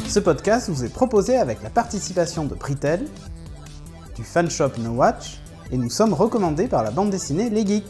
Ce podcast vous est proposé avec la participation de Pritel, du fanshop No Watch, et nous sommes recommandés par la bande dessinée Les Geeks.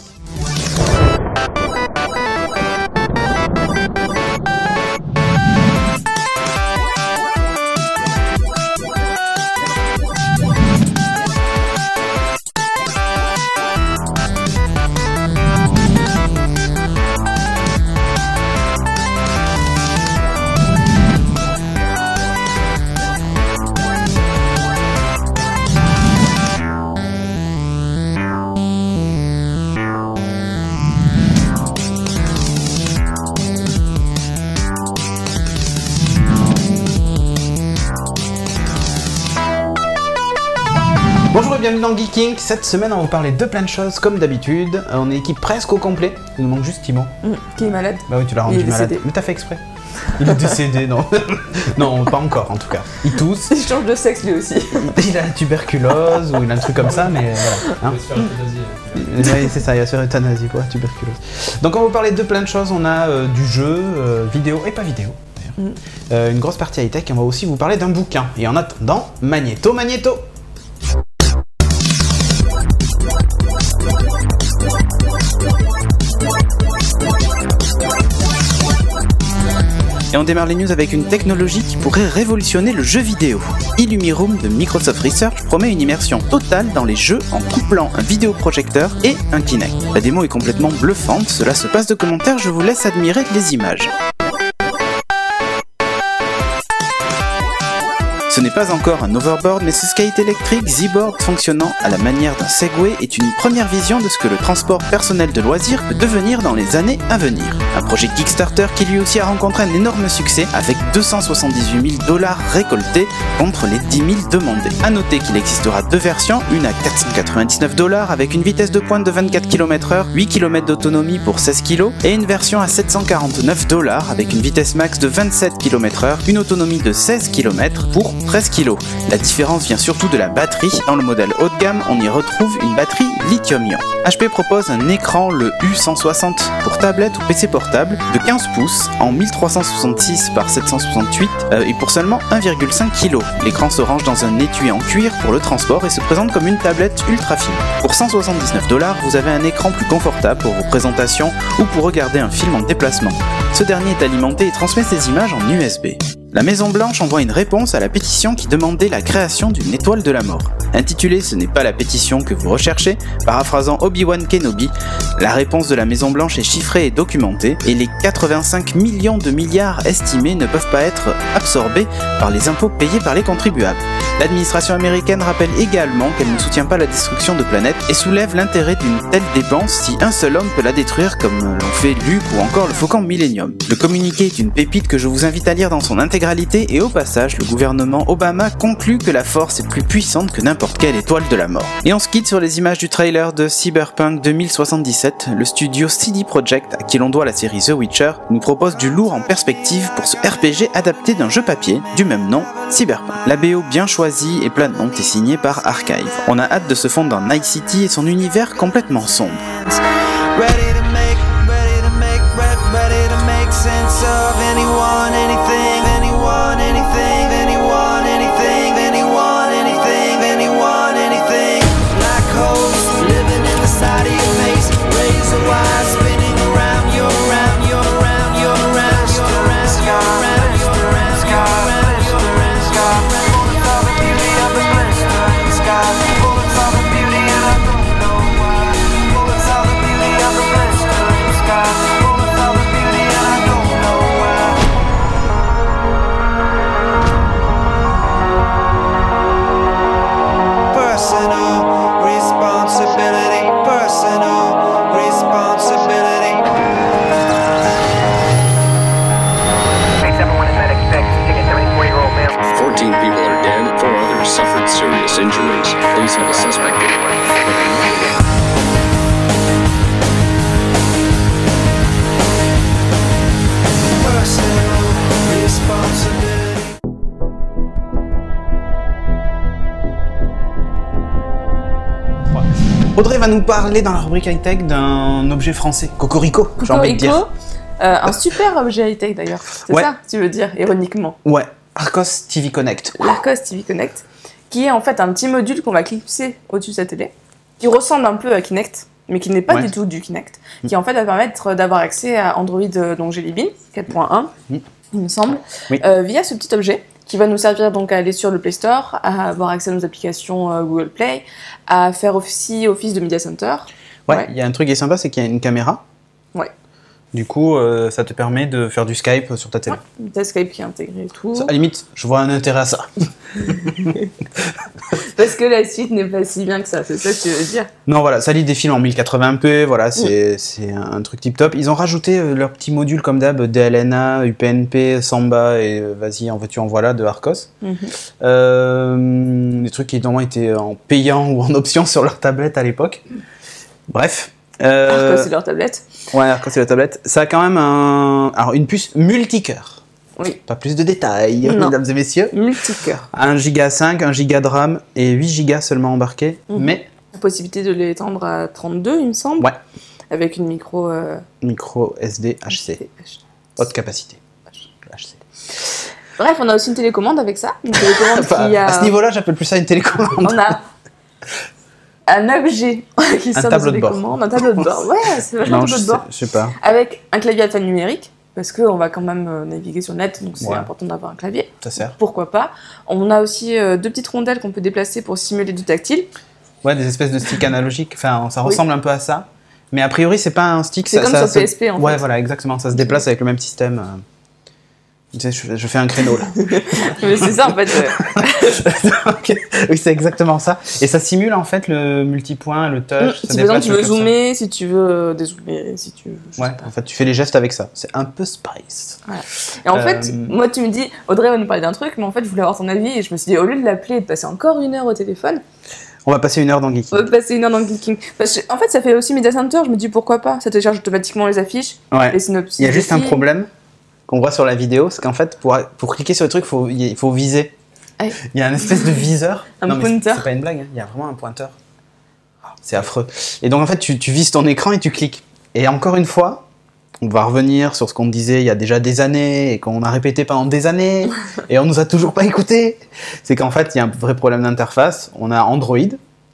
Bonjour et bienvenue dans Geeking. Cette semaine, on va vous parler de plein de choses comme d'habitude. On est équipe presque au complet. Il nous manque juste Timo. Qui est malade. Bah oui, tu l'as rendu malade. Mais t'as fait exprès. Il est décédé, non. Non, pas encore en tout cas. Il tousse. Il change de sexe lui aussi. Il a la tuberculose ou il a un truc comme ça, mais voilà. Hein. Il va se faire euthanasie. Oui, c'est ça, il va se faire euthanasie, quoi, tuberculose. Donc on va vous parler de plein de choses. On a du jeu, vidéo et pas vidéo. Une grosse partie high-tech. Et on va aussi vous parler d'un bouquin. Et en attendant, Magnéto. Et on démarre les news avec une technologie qui pourrait révolutionner le jeu vidéo. Illumiroom de Microsoft Research promet une immersion totale dans les jeux en couplant un vidéoprojecteur et un Kinect. La démo est complètement bluffante, cela se passe de commentaires, je vous laisse admirer les images. Ce n'est pas encore un overboard, mais ce skate électrique Z-board fonctionnant à la manière d'un Segway est une première vision de ce que le transport personnel de loisirs peut devenir dans les années à venir. Un projet Kickstarter qui lui aussi a rencontré un énorme succès avec 278 000 $ récoltés contre les 10 000 demandés. A noter qu'il existera deux versions, une à 499 $ avec une vitesse de pointe de 24 km/h, 8 km d'autonomie pour 16 kg, et une version à 749 $ avec une vitesse max de 27 km/h, une autonomie de 16 km pour 13 kg. La différence vient surtout de la batterie. Dans le modèle haut de gamme, on y retrouve une batterie lithium-ion. HP propose un écran, le U160 pour tablette ou PC portable, de 15 pouces en 1366 par 768 et pour seulement 1,5 kg. L'écran se range dans un étui en cuir pour le transport et se présente comme une tablette ultra fine. Pour 179 $, vous avez un écran plus confortable pour vos présentations ou pour regarder un film en déplacement. Ce dernier est alimenté et transmet ses images en USB. La Maison Blanche envoie une réponse à la pétition qui demandait la création d'une étoile de la mort. Intitulée « Ce n'est pas la pétition que vous recherchez », paraphrasant Obi-Wan Kenobi, la réponse de la Maison Blanche est chiffrée et documentée, et les 85 millions de milliards estimés ne peuvent pas être absorbés par les impôts payés par les contribuables. L'administration américaine rappelle également qu'elle ne soutient pas la destruction de planètes et soulève l'intérêt d'une telle dépense si un seul homme peut la détruire comme l'ont fait Luke ou encore le Faucon Millennium. Le communiqué est une pépite que je vous invite à lire dans son intégralité et au passage, le gouvernement Obama conclut que la force est plus puissante que n'importe quelle étoile de la mort. Et on se quitte sur les images du trailer de Cyberpunk 2077, le studio CD Projekt à qui l'on doit la série The Witcher nous propose du lourd en perspective pour ce RPG adapté d'un jeu papier du même nom, Cyberpunk. La BO bien choisie et planante est signée par Archive. On a hâte de se fondre dans Night City et son univers complètement sombre. Audrey va nous parler dans la rubrique high-tech d'un objet français, Cocorico, j'ai envie de dire. Un super objet high-tech d'ailleurs, c'est ouais. ça tu veux dire, ironiquement. Ouais, Arcos TV Connect. L'Arcos TV Connect, qui est en fait un petit module qu'on va clipser au-dessus de sa télé, qui ressemble un peu à Kinect, mais qui n'est pas du tout du Kinect, qui en fait va permettre d'avoir accès à Android donc Jelly Bean 4.1, il me semble, via ce petit objet qui va nous servir donc à aller sur le Play Store, à avoir accès à nos applications Google Play, à faire aussi office de Media Center. Ouais, il y a un truc qui est sympa, c'est qu'il y a une caméra. Ouais. Du coup, ça te permet de faire du Skype sur ta télé. Ouais, t'as Skype qui est intégré et tout. Ça, à la limite, je vois un intérêt à ça. Parce que la suite n'est pas si bien que ça, c'est ça que tu veux dire? Non, voilà, ça lit des films en 1080p, voilà, c'est un truc tip top. Ils ont rajouté leurs petits modules comme d'hab, DLNA, UPnP, Samba et vas-y, en veux-tu, en voilà, de Arcos. Des trucs qui normalement étaient en payant ou en option sur leur tablette à l'époque. Bref. Arcos, c'est leur tablette. Ouais, Arcos, c'est la tablette. Ça a quand même alors, une puce multicœur. Oui. Pas plus de détails, mesdames et messieurs. Multicœur. 1 Go 5, 1 Go de RAM et 8 Go seulement embarqués. Mais la possibilité de l'étendre à 32, il me semble. Ouais. Avec une micro... micro SD HC. Haute capacité. HC. Bref, on a aussi une télécommande avec ça. Une télécommande qui a... À ce niveau-là, j'appelle plus ça une télécommande. On a un objet qui sort de télécommande, un tableau de bord. Ouais, c'est vachement un tableau de bord. Je sais pas. Avec un clavier alphanumérique, parce qu'on va quand même naviguer sur le net, donc c'est important d'avoir un clavier. Ça sert. Pourquoi pas. On a aussi deux petites rondelles qu'on peut déplacer pour simuler du tactile. Ouais, des espèces de sticks analogiques. Enfin, ça ressemble un peu à ça. Mais a priori, c'est pas un stick. C'est comme sur PSP en fait. Ouais, voilà, exactement. Ça se déplace avec le même système. Tu sais, je fais un créneau là. Mais c'est ça en fait. Okay. Oui, c'est exactement ça. Et ça simule en fait le multipoint, le touch. Si par exemple tu veux zoomer, si tu veux dézoomer, si tu veux. Ouais, en fait, tu fais les gestes avec ça. C'est un peu Spice. Voilà. Et en fait, moi tu me dis, Audrey va nous parler d'un truc, mais en fait je voulais avoir ton avis et je me suis dit, au lieu de l'appeler et de passer encore 1 heure au téléphone. On va passer 1 heure dans Geeking. On va passer 1 heure dans Geeking. Parce que, en fait, ça fait aussi Media Center, je me dis pourquoi pas. Ça télécharge automatiquement les affiches, les synopsis. Il y a juste un problème qu'on voit sur la vidéo, c'est qu'en fait, pour cliquer sur le truc, il faut viser. Il y a une espèce de viseur. Un pointeur. C'est pas une blague, hein. Il y a vraiment un pointeur. C'est affreux. Et donc en fait, tu vises ton écran et tu cliques. Et encore une fois, on va revenir sur ce qu'on disait il y a déjà des années et qu'on a répété pendant des années et on nous a toujours pas écouté. C'est qu'en fait, il y a un vrai problème d'interface. On a Android,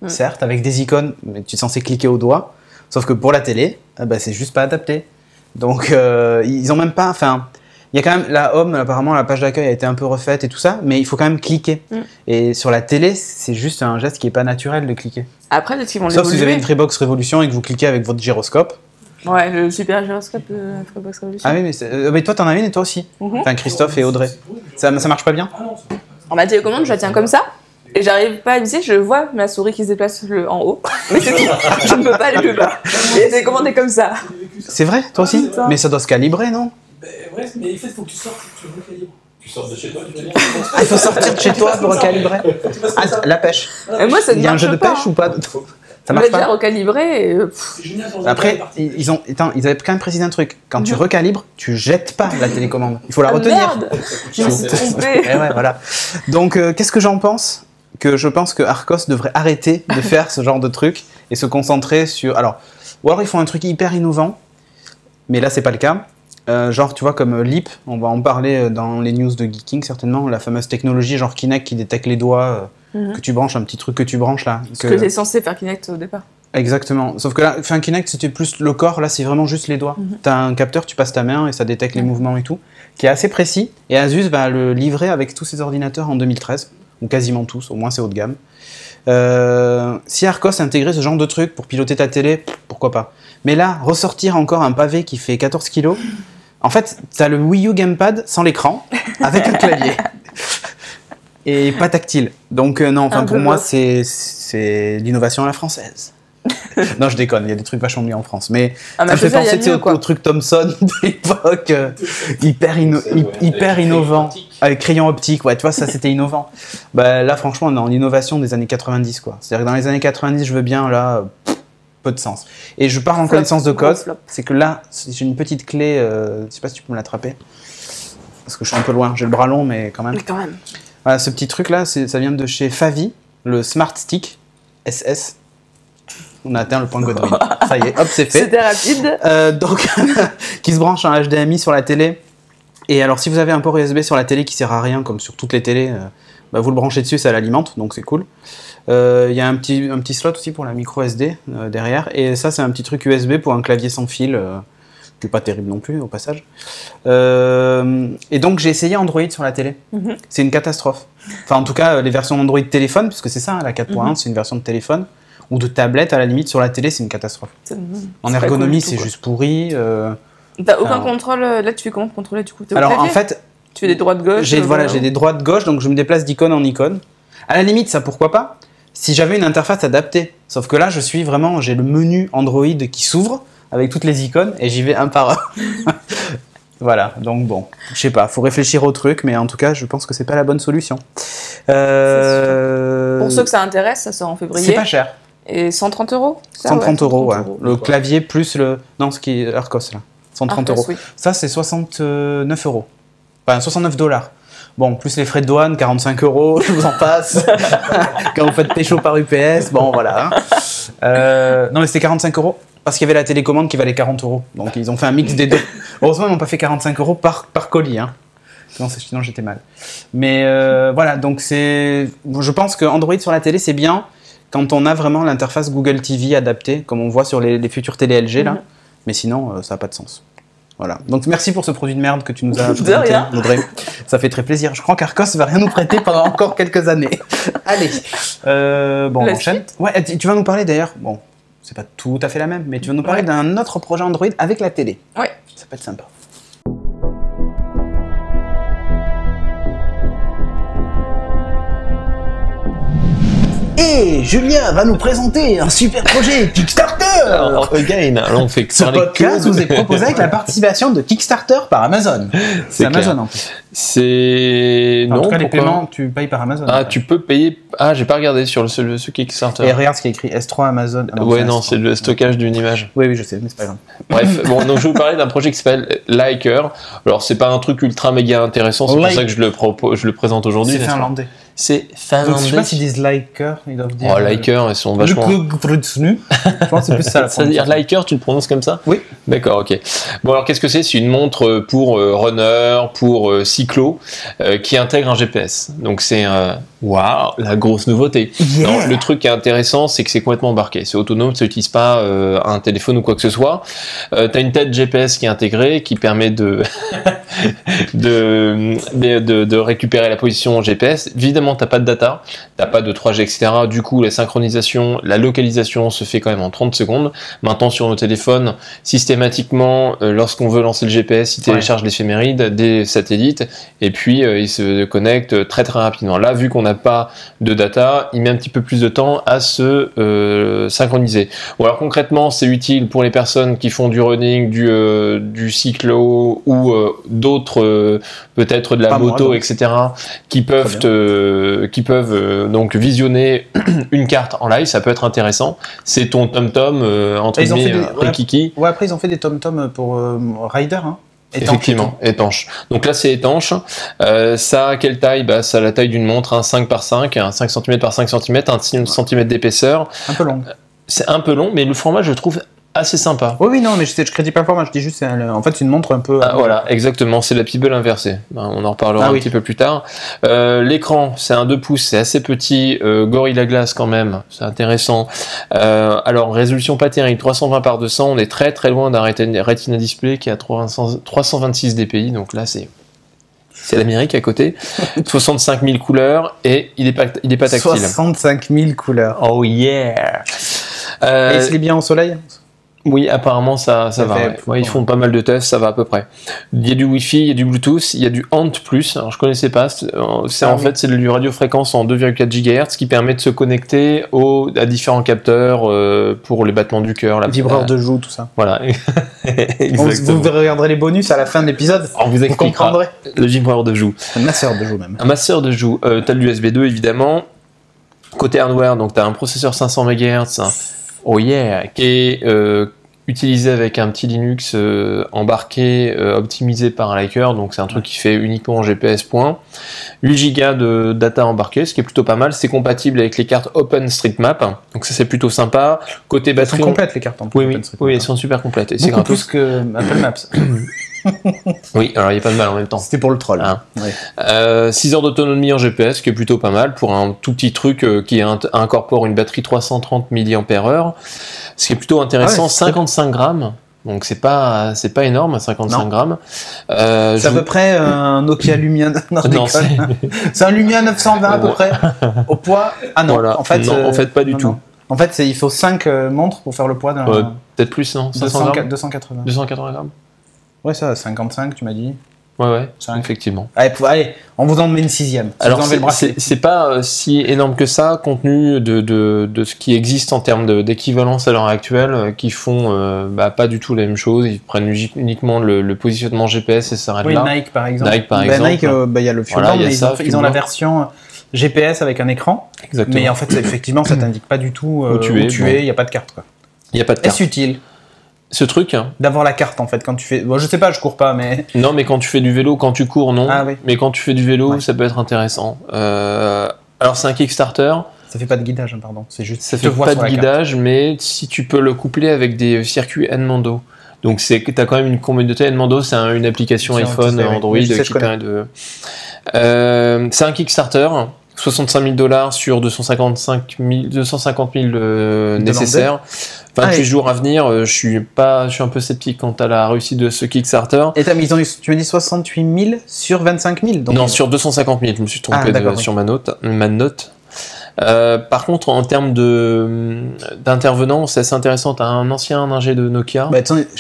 certes, avec des icônes, mais tu es censé cliquer au doigt. Sauf que pour la télé, c'est juste pas adapté. Donc ils ont même pas... Enfin, il y a quand même la home, apparemment la page d'accueil a été un peu refaite et tout ça, mais il faut quand même cliquer. Et sur la télé, c'est juste un geste qui est pas naturel de cliquer. Après, peut-être qu'ils vont l'évoluer. Sauf si vous avez une Freebox Révolution et que vous cliquez avec votre gyroscope. Ouais, le super gyroscope Freebox Révolution. Ah oui, mais toi t'en as une et toi aussi. Enfin, Christophe et Audrey. Ça marche pas bien? En ma télécommande, je la tiens comme ça. Et j'arrive pas à viser, je vois ma souris qui se déplace en haut, mais c'est tout. Je ne peux pas aller plus bas. Et la télécommande est comme ça. C'est vrai, toi aussi? Mais ça doit se calibrer, non? Ouais, mais en fait, il faut que tu sortes, tu recalibres. Tu sors de chez toi, tu veux dire? Ah, il faut sortir de chez toi pour recalibrer. Ah, la pêche. Et moi, ça ne marche pas. Il y a un jeu de pêche ou pas? Ça marche pas. Déjà recalibré. Et... Après, ils avaient quand même précisé un truc. Quand tu recalibres, tu jettes pas la télécommande. Il faut la retenir. Merde, je me suis trompée. Et ouais, voilà. Donc, qu'est-ce que j'en pense? Que je pense que Arcos devrait arrêter de faire ce genre de truc et se concentrer sur... ou alors ils font un truc hyper innovant, mais là c'est pas le cas. Genre tu vois comme Leap, on va en parler dans les news de Geeking certainement, la fameuse technologie genre Kinect qui détecte les doigts, que tu branches, un petit truc que tu branches là. Ce que c'est censé faire Kinect au départ. Exactement, sauf que là, Kinect c'était plus le corps, là c'est vraiment juste les doigts. T'as un capteur, tu passes ta main et ça détecte les mouvements et tout, qui est assez précis, et Asus va le livrer avec tous ses ordinateurs en 2013. Ou quasiment tous, au moins c'est haut de gamme. Si Arcos intégrait ce genre de truc pour piloter ta télé, pourquoi pas. Mais là, ressortir encore un pavé qui fait 14 kilos, en fait, t'as le Wii U Gamepad sans l'écran, avec un clavier. Et pas tactile. Donc non, pour moi, c'est l'innovation à la française. Non, je déconne, il y a des trucs vachement mieux en France. Mais ça me fait penser au truc Thomson de l'époque, hyper innovant. Avec crayon optique, ouais, tu vois, ça c'était innovant. Là, franchement, on est en innovation des années 90, quoi. C'est-à-dire que dans les années 90, je veux bien, là, peu de sens. Et je parle en connaissance de cause, c'est que là, j'ai une petite clé, je sais pas si tu peux me l'attraper. Parce que je suis un peu loin, j'ai le bras long, mais quand même. Mais quand même. Voilà, ce petit truc-là, ça vient de chez Favi, le Smart Stick SS. On a atteint le point Godwin. Ça y est, hop, c'est fait. C'était rapide. Donc, qui se branche en HDMI sur la télé. Et alors, si vous avez un port USB sur la télé qui sert à rien, comme sur toutes les télés, vous le branchez dessus, ça l'alimente, donc c'est cool. Il y a un petit slot aussi pour la micro SD derrière, et ça, c'est un petit truc USB pour un clavier sans fil, qui n'est pas terrible non plus, au passage. Et donc, j'ai essayé Android sur la télé. C'est une catastrophe. Enfin, en tout cas, les versions Android téléphone, puisque c'est ça, la 4.1, c'est une version de téléphone, ou de tablette, à la limite, sur la télé, c'est une catastrophe. En ergonomie, c'est juste pourri. T'as aucun contrôle, là tu fais comment pour contrôler du coup? Alors en fait, tu fais des droites-gauche. J'ai des droites-gauche, donc je me déplace d'icône en icône. À la limite, ça pourquoi pas, si j'avais une interface adaptée. Sauf que là, j'ai le menu Android qui s'ouvre avec toutes les icônes et j'y vais un par un. Voilà, donc bon, je sais pas, faut réfléchir au truc, mais en tout cas, je pense que c'est pas la bonne solution. Pour ceux que ça intéresse, ça sort en février. C'est pas cher. Et 130 €? 130 €, ouais. Le clavier plus le... Non, ce qui est Arcos, là. 130 €. Oui. Ça, c'est 69 €. Enfin, 69 $. Bon, plus les frais de douane, 45 €, je vous en passe. Quand vous faites pécho par UPS, bon, voilà. Non, mais c'était 45 € parce qu'il y avait la télécommande qui valait 40 €. Donc, ils ont fait un mix des deux. Heureusement, ils n'ont pas fait 45 € par colis, hein. Sinon, j'étais mal. Mais voilà, donc je pense que Android sur la télé, c'est bien quand on a vraiment l'interface Google TV adaptée, comme on voit sur les futures télé LG, là. Mais sinon, ça n'a pas de sens. Voilà. Donc merci pour ce produit de merde que tu nous as présenté, Audrey. Ça fait très plaisir. Je crois qu'Arcos va rien nous prêter pendant encore quelques années. Allez. Bon, on enchaîne. Ouais, tu vas nous parler d'ailleurs. Bon, c'est pas tout à fait la même, mais tu vas nous parler d'un autre projet Android avec la télé. Ouais. Ça peut être sympa. Et Julien va nous présenter un super projet Kickstarter. Again, alors on fait que ce podcast vous est proposé avec la participation de Kickstarter par Amazon. C'est Amazon en plus. C'est en tout cas, les paiements, tu payes par Amazon. Ah, tu peux payer. Ah, j'ai pas regardé sur ce Kickstarter. Et regarde ce qui est écrit S3 Amazon. Non, ouais, non, c'est le stockage d'une image. Oui, je sais, mais c'est pas grave. Bref, bon, donc je vais vous parler d'un projet qui s'appelle Liker. Alors, c'est pas un truc ultra méga intéressant, c'est pour ça que je le présente aujourd'hui. C'est finlandais. C'est finlandais. Je sais pas s'ils disent Liker, ils doivent dire. Oh, Liker, ils sont vachement. Je pense que c'est plus ça. C'est-à-dire Liker, tu le prononces comme ça? Oui. D'accord, ok. Bon, alors qu'est-ce que c'est? C'est une montre pour runner, pour cyclo, qui intègre un GPS. Donc c'est waouh, la grosse nouveauté. Yeah. Non, le truc qui est intéressant, c'est que c'est complètement embarqué. C'est autonome, ça n'utilise pas un téléphone ou quoi que ce soit. T'as une tête GPS qui est intégrée, qui permet de récupérer la position GPS. Évidemment, t'as pas de data, t'as pas de 3G, etc. Du coup, la synchronisation, la localisation se fait quand même en 30 secondes. Maintenant, sur nos téléphones, systématiquement, lorsqu'on veut lancer le GPS, il télécharge l'éphéméride des satellites et puis il se connecte très très rapidement. Là, vu qu'on n'a pas de data, il met un petit peu plus de temps à se synchroniser. Bon, alors concrètement, c'est utile pour les personnes qui font du running, du cyclo ou d'autres, peut-être de la moto, etc., qui peuvent donc visionner une carte en live. Ça peut être intéressant. C'est ton TomTom entre guillemets Rikiki. Ouais, après ils ont fait des TomTom pour Rider, hein. Effectivement, étanche. Donc là, c'est étanche. Ça a quelle taille? Ça a la taille d'une montre, 5 par 5, 5 cm par 5 cm, 1 cm d'épaisseur. Un peu long. C'est un peu long, mais le format, je trouve assez sympa. Oui, non, mais je crédite pas le format, je dis juste, en fait, c'est une montre un peu... voilà, exactement, c'est la Peeble inversée. On en reparlera un petit peu plus tard. L'écran, c'est un 2 pouces, c'est assez petit, Gorilla Glass quand même, c'est intéressant. Alors, résolution pas terrible, 320 par 200, on est très très loin d'un Retina Display qui a 326 dpi, donc là, c'est l'Amérique à côté. 65 000 couleurs et il est pas tactile. 65 000 couleurs. Oh yeah. Et il est bien au soleil? Oui, apparemment ça va. Ouais, ils font pas mal de tests, ça va à peu près. Il y a du Wi-Fi, il y a du Bluetooth, il y a du HANT+. Alors je connaissais pas. C'est du radiofréquence en 2,4 GHz qui permet de se connecter à différents capteurs pour les battements du cœur, vibreur de joue, tout ça. Voilà. Vous regarderez les bonus à la fin de l'épisode. On vous expliquera. Le vibreur de joue. Un masseur de joue même. Un masseur de joue. T'as l'USB 2 évidemment. Côté hardware, donc t'as un processeur 500 MHz. Oh yeah, qui est utilisé avec un petit Linux embarqué, optimisé par Liker, donc c'est un truc qui fait uniquement en GPS. 8 Go de data embarqué, ce qui est plutôt pas mal. C'est compatible avec les cartes OpenStreetMap, donc ça c'est plutôt sympa. Côté batterie, elles sont complètes les cartes en plus. Oui, elles sont super complètes. C'est beaucoup plus que Apple Maps. Oui, alors il n'y a pas de mal en même temps. C'était pour le troll. Hein. Ouais. 6 heures d'autonomie en GPS, ce qui est plutôt pas mal pour un tout petit truc qui incorpore une batterie 330 mAh. Ce qui est plutôt intéressant, 55 grammes. Donc c'est pas énorme, 55 grammes. C'est à peu près un Nokia Lumia. Non, c'est un Lumia 920 à peu près au poids. Ah non, voilà. en fait pas du tout. Non. En fait, il faut 5 montres pour faire le poids d'un. Peut-être plus, non, 280. 280 grammes. Ouais, ça, 55, tu m'as dit. Ouais, effectivement. Allez, on vous en met une 6e. Alors, c'est pas si énorme que ça, compte tenu de ce qui existe en termes d'équivalence à l'heure actuelle, qui font pas du tout la même chose. Ils prennent uniquement le positionnement GPS et s'arrêtent là. Oui, Nike par exemple. Nike, il y a le Fuelband, mais ils ont la version GPS avec un écran. Exactement. Mais en fait, effectivement, ça t'indique pas du tout où tu es. Il n'y a pas de carte, quoi. Il n'y a pas de carte. Est-ce utile ce truc d'avoir la carte en fait quand tu fais. Bon, je sais pas, je cours pas, mais. Non, mais quand tu fais du vélo, quand tu cours, non. Ah, oui. Mais quand tu fais du vélo, ça peut être intéressant. Alors c'est un Kickstarter. Ça fait pas de guidage, pardon. C'est juste. Ça fait pas de guidage, mais si tu peux le coupler avec des circuits Edmondo. Donc t'as quand même une communauté. Edmondo, c'est une application iPhone, Android qui permet de. C'est un Kickstarter. $65 000 sur 250 000 nécessaires. 28 jours à venir, je suis un peu sceptique quant à la réussite de ce Kickstarter. Et tu m'as dit 68 000 sur 25 000 donc... Non, sur 250 000, je me suis trompé sur ma note. Par contre, en termes d'intervenants, c'est assez intéressant. T'as un ancien ingé de Nokia.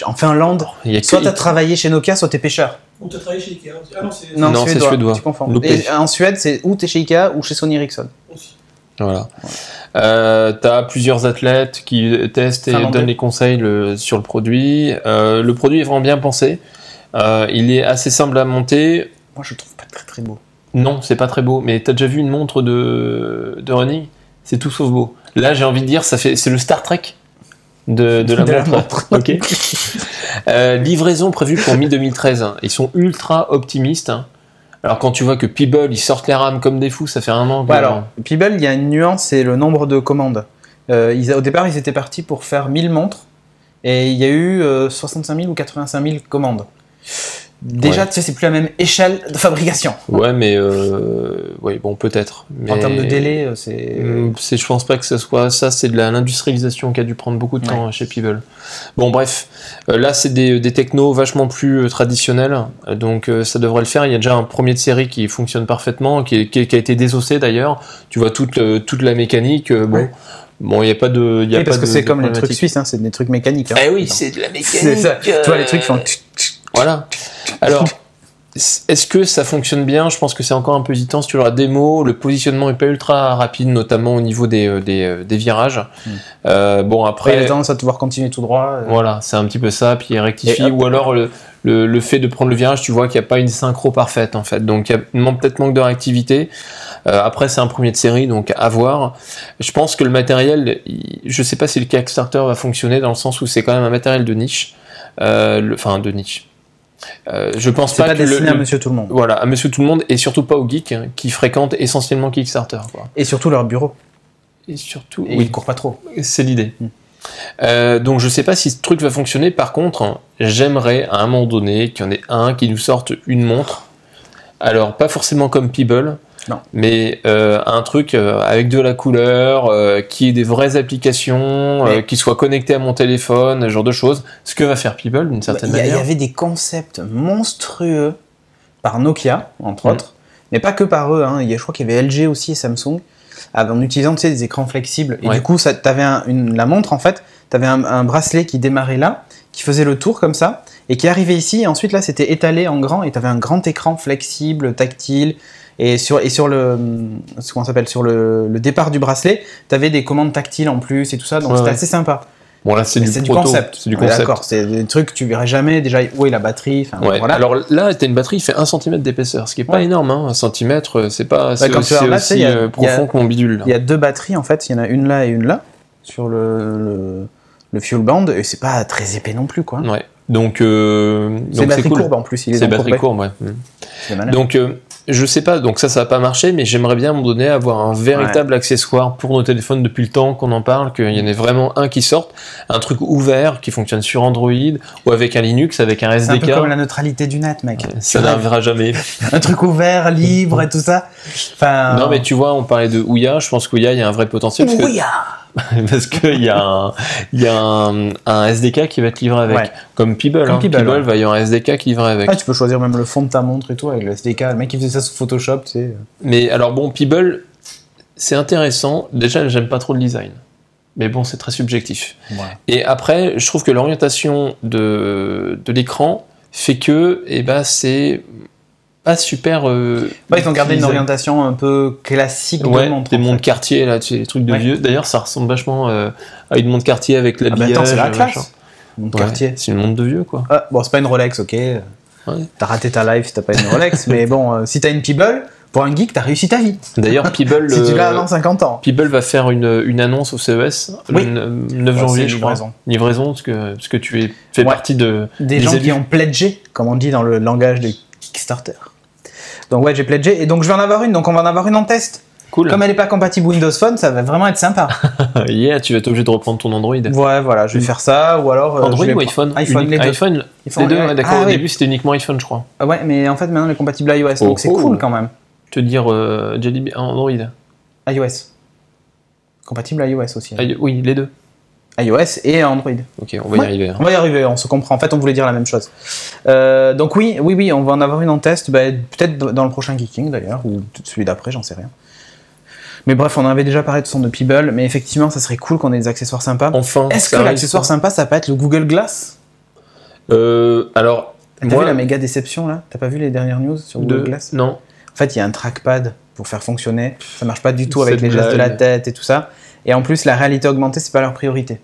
En Finlande, soit t'as travaillé chez Nokia, soit t'es pêcheur. Ou t'as travaillé chez Ikea. Ah non, c'est suédois. Tu confonds. Et en Suède, c'est ou t'es chez Ikea ou chez Sony Ericsson. Voilà. T'as plusieurs athlètes qui testent et donnent les conseils sur le produit. Le produit est vraiment bien pensé. Il est assez simple à monter. Moi, je le trouve pas très très beau. Non, c'est pas très beau. Mais t'as déjà vu une montre de running? C'est tout sauf beau. Là, j'ai envie de dire, c'est le Star Trek de la montre. Ok. Livraison prévue pour mi-2013. Ils sont ultra optimistes. Alors quand tu vois que Peeble, ils sortent les rames comme des fous, ça fait un an. Alors, Peeble, il y a une nuance, c'est le nombre de commandes. Au départ, ils étaient partis pour faire 1000 montres, et il y a eu 65 000 ou 85 000 commandes. Déjà, tu sais, c'est plus la même échelle de fabrication. Ouais, mais oui, bon, peut-être. Mais en termes de délai, c'est. Je pense pas que ce soit ça. C'est de l'industrialisation qui a dû prendre beaucoup de temps chez Peeble. Bon, bref, là, c'est des technos vachement plus traditionnels, donc ça devrait le faire. Il y a déjà un premier de série qui fonctionne parfaitement, qui a été désossé d'ailleurs. Tu vois toute la mécanique. Bon, il n'y a pas de. Parce que c'est comme les trucs suisses, c'est des trucs mécaniques. Eh oui, c'est de la mécanique. C'est ça. Tu vois, les trucs font. Voilà. Alors, est-ce que ça fonctionne bien? Je pense que c'est encore un peu hésitant sur la démo. Le positionnement n'est pas ultra rapide, notamment au niveau des virages. Bon, après. Il y a tendance à devoir continuer tout droit. Voilà, c'est un petit peu ça, puis il rectifie. Ou alors le fait de prendre le virage, tu vois qu'il n'y a pas une synchro parfaite en fait. Donc il y a peut-être manque de réactivité. Après, c'est un premier de série, donc à voir. Je pense que le matériel, je ne sais pas si le Kickstarter va fonctionner dans le sens où c'est quand même un matériel de niche. Enfin, de niche. Je pense pas que destiné à Monsieur Tout le Monde. Voilà, à Monsieur Tout le Monde et surtout pas aux geeks qui fréquentent essentiellement Kickstarter. Quoi. Et surtout leur bureau. Et surtout, ils courent pas trop. C'est l'idée. Donc je sais pas si ce truc va fonctionner. Par contre, j'aimerais à un moment donné qu'il y en ait un qui nous sorte une montre. Alors pas forcément comme Peeble. Non. Mais un truc avec de la couleur, qui ait des vraies applications, qui soit connecté à mon téléphone, ce genre de choses. Ce que va faire Peeble d'une certaine manière. Il y avait des concepts monstrueux par Nokia, entre autres, mais pas que par eux. Je crois qu'il y avait LG aussi et Samsung, en utilisant des écrans flexibles. Et du coup, t'avais la montre, en fait, t'avais un bracelet qui démarrait là, qui faisait le tour comme ça, et qui arrivait ici. Et ensuite, là, c'était étalé en grand, et t'avais un grand écran flexible, tactile. Et sur le départ du bracelet, tu avais des commandes tactiles en plus et tout ça, donc c'était assez sympa. Bon là c'est du concept. C'est du concept. D'accord, c'est des trucs que tu verrais jamais déjà où est la batterie. Voilà. Alors là, t'as une batterie qui fait 1 cm d'épaisseur, ce qui est pas énorme. 1 cm, c'est pas aussi profond que mon bidule. Il y a 2 batteries en fait, il y en a une là et une là sur le Fuelband et c'est pas très épais non plus quoi. Ouais. Donc c'est batterie courbe en plus. C'est batterie courbe, ouais. Donc je sais pas, donc ça va pas marcher, mais j'aimerais bien à un moment donné avoir un véritable accessoire pour nos téléphones depuis le temps qu'on en parle, qu'il y en ait vraiment un qui sorte, un truc ouvert qui fonctionne sur Android ou avec un Linux, avec un SDK. C'est un peu comme la neutralité du net, mec. Ça n'arrivera jamais. Un truc ouvert, libre et tout ça. Enfin... Non, mais tu vois, on parlait de Ouya, je pense qu'Ouya, il y a un vrai potentiel. Parce qu'il y a un SDK qui va être livré avec, comme Peeble. Peeble va y avoir un SDK qui livre avec. Ah, tu peux choisir même le fond de ta montre et tout avec le SDK. Le mec qui faisait ça sous Photoshop, tu sais. Mais alors bon, Peeble, c'est intéressant. Déjà, j'aime pas trop le design. Mais bon, c'est très subjectif. Ouais. Et après, je trouve que l'orientation de l'écran fait que c'est pas super. Ils ont gardé une orientation un peu classique de montre. Des montres Cartier, là, des trucs de vieux. D'ailleurs, ça ressemble vachement à une montre Cartier avec l'habillage. Attends, c'est la classe. Montre Cartier. C'est une montre de vieux, quoi. Bon, c'est pas une Rolex, ok. T'as raté ta life si t'as pas une Rolex, mais bon, si t'as une Peeble, pour un geek, t'as réussi ta vie. D'ailleurs, Peeble. si tu l'as avant 50 ans. Peeble va faire une annonce au CES le 9 janvier, je crois. Livraison, parce que tu fais partie des gens qui ont pledgé, comme on dit dans le langage de Kickstarter. Donc j'ai pledgé, et donc je vais en avoir une, donc on va en avoir une en test. Cool. Comme elle n'est pas compatible Windows Phone, ça va vraiment être sympa. Tu vas être obligé de reprendre ton Android. Ouais, voilà, je vais faire ça, ou alors... Android ou iPhone? Les deux. iPhone, les deux, d'accord, au début c'était uniquement iPhone, je crois. Ouais, mais en fait maintenant elle est compatible iOS, donc c'est cool quand même. Te dire Jelly Android. iOS. Compatible iOS aussi. Oui, les deux. iOS et Android. Ok, on va y arriver. On va y arriver, on se comprend. En fait, on voulait dire la même chose. Donc oui, on va en avoir une en test, peut-être dans le prochain Geeking d'ailleurs, ou celui d'après, j'en sais rien. Mais bref, on en avait déjà parlé de son de Peeble, mais effectivement, ça serait cool qu'on ait des accessoires sympas. Enfin. Est-ce que l'accessoire sympa, ça peut être le Google Glass? Alors. T'as vu la méga déception là? T'as pas vu les dernières news sur Google Glass? Non. En fait, il y a un trackpad pour faire fonctionner. Ça marche pas du tout avec les gestes de la tête et tout ça. Et en plus, la réalité augmentée, c'est pas leur priorité.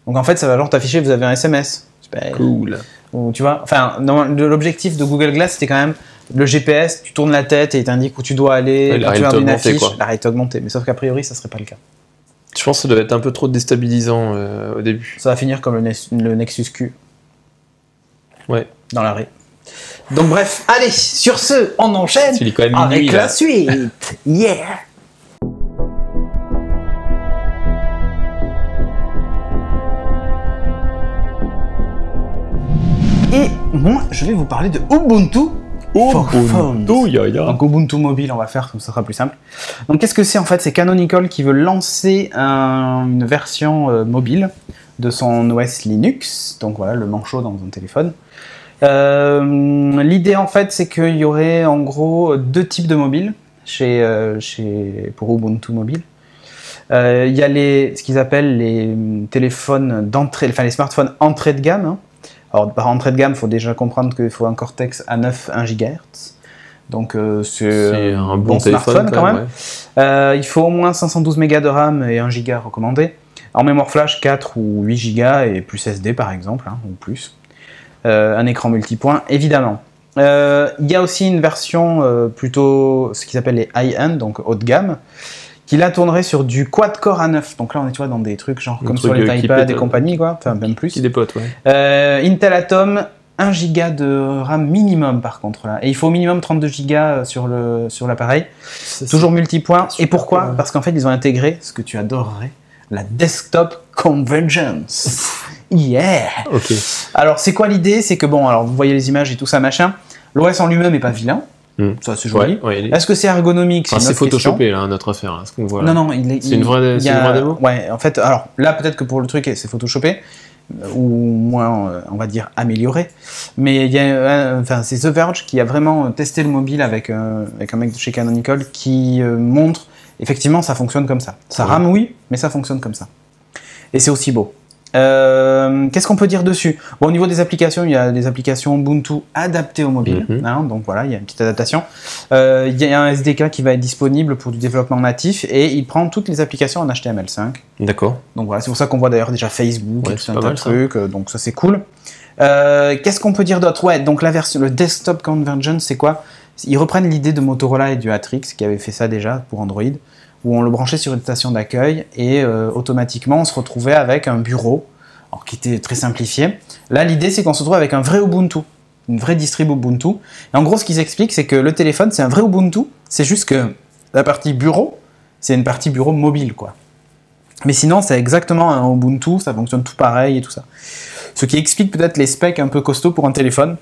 Donc en fait, ça va genre t'afficher, vous avez un SMS. Cool. Ou, tu vois, enfin, l'objectif de Google Glass, c'était quand même le GPS, tu tournes la tête et il t'indique où tu dois aller, quand tu as une affiche, la réalité augmentée. Mais sauf qu'a priori, ça serait pas le cas. Je pense que ça doit être un peu trop déstabilisant au début. Ça va finir comme le Nexus Q. Ouais. Dans l'arrêt. Donc bref, allez, sur ce, on enchaîne avec la suite. Yeah. Et moi, je vais vous parler de Ubuntu. Donc Ubuntu mobile, on va faire, comme ça sera plus simple. Donc qu'est-ce que c'est en fait? C'est Canonical qui veut lancer une version mobile de son OS Linux. Donc voilà, le manchot dans un téléphone. L'idée en fait, c'est qu'il y aurait en gros deux types de mobiles pour Ubuntu mobile. Il y a ce qu'ils appellent les téléphones d'entrée, enfin les smartphones entrée de gamme. Alors par entrée de gamme, il faut déjà comprendre qu'il faut un Cortex A9 1 GHz. Donc c'est un bon smartphone quand même. Ouais. Il faut au moins 512 Mb de RAM et 1 Go recommandé. En mémoire flash 4 ou 8 Go et plus SD par exemple, ou plus. Un écran multipoint évidemment. Il y a aussi une version plutôt ce qu'ils appellent les high-end, donc haut de gamme, qui là tournerait sur du quad-core A9. Donc là on est dans des trucs genre comme sur les iPads et compagnie, quoi, enfin même plus. Qui dépote, ouais. Intel Atom, 1 Go de RAM minimum par contre là. Et il faut au minimum 32 Go sur l'appareil. Toujours multipoint. Et pourquoi? Parce qu'en fait ils ont intégré ce que tu adorerais, la Desktop Convergence. Yeah. Ok. Alors c'est quoi l'idée? C'est que alors vous voyez les images et tout ça machin. L'OS en lui-même est pas vilain. Ça c'est joli. Ouais, est-ce que c'est ergonomique? C'est photoshopé là, notre affaire. Là, ce qu'on voit, là. Non, c'est une vraie démo. Ouais, en fait, alors là peut-être que pour le truc c'est photoshopé ou moins on va dire amélioré. Mais il y a, c'est The Verge qui a vraiment testé le mobile avec un mec de chez Canonical qui montre effectivement ça fonctionne comme ça. Ça rame oui, mais ça fonctionne comme ça. Et c'est aussi beau. Qu'est-ce qu'on peut dire dessus? Au niveau des applications, il y a des applications Ubuntu adaptées au mobile, donc voilà, il y a une petite adaptation. Il y a un SDK qui va être disponible pour du développement natif et il prend toutes les applications en HTML5. D'accord. Donc voilà, c'est pour ça qu'on voit d'ailleurs déjà Facebook et tout un tas de trucs, donc ça c'est cool. Qu'est-ce qu'on peut dire d'autre? Ouais, donc la version, le Desktop Convergence, c'est quoi? Ils reprennent l'idée de Motorola et du Atrix qui avait fait ça déjà pour Android, où on le branchait sur une station d'accueil et automatiquement on se retrouvait avec un bureau, alors qui était très simplifié. Là l'idée c'est qu'on se retrouve avec un vrai Ubuntu. une vraie distrib Ubuntu. Et en gros, ce qu'ils expliquent, c'est que le téléphone, c'est un vrai Ubuntu. C'est juste que la partie bureau, c'est une partie bureau mobile, quoi. Mais sinon, c'est exactement un Ubuntu, ça fonctionne tout pareil et tout ça. Ce qui explique peut-être les specs un peu costauds pour un téléphone.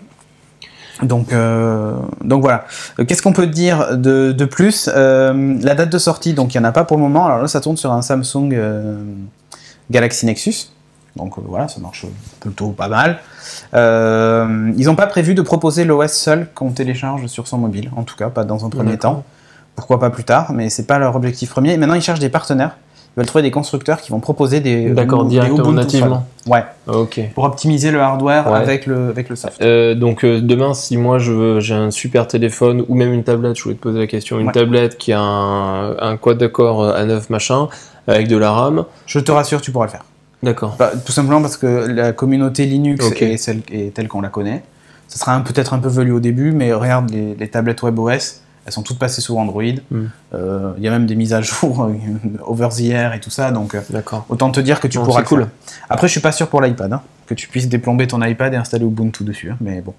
Donc voilà. Qu'est-ce qu'on peut dire de plus? La date de sortie, donc il n'y en a pas pour le moment. Alors là, ça tourne sur un Samsung Galaxy Nexus. Donc voilà, ça marche plutôt pas mal. Ils n'ont pas prévu de proposer l'OS seul qu'on télécharge sur son mobile, en tout cas pas dans un premier temps. Pourquoi pas plus tard, mais c'est pas leur objectif premier. Et maintenant, ils cherchent des partenaires. Ils veulent trouver des constructeurs qui vont proposer des directement nativement. Ouais. Ok. Pour optimiser le hardware avec le soft. Donc demain, si moi j'ai un super téléphone ou même une tablette, je voulais te poser la question, une tablette qui a un quad-core A9 machin avec de la RAM. Je te rassure, tu pourras le faire. D'accord. Bah, tout simplement parce que la communauté Linux est telle qu'on la connaît. Ça sera peut-être un peu velu au début, mais regarde les tablettes WebOS. Elles sont toutes passées sous Android. Il y a même des mises à jour over the air et tout ça, donc autant te dire que tu pourras le faire. Après, je suis pas sûr pour l'iPad, que tu puisses déplomber ton iPad et installer Ubuntu dessus, mais bon.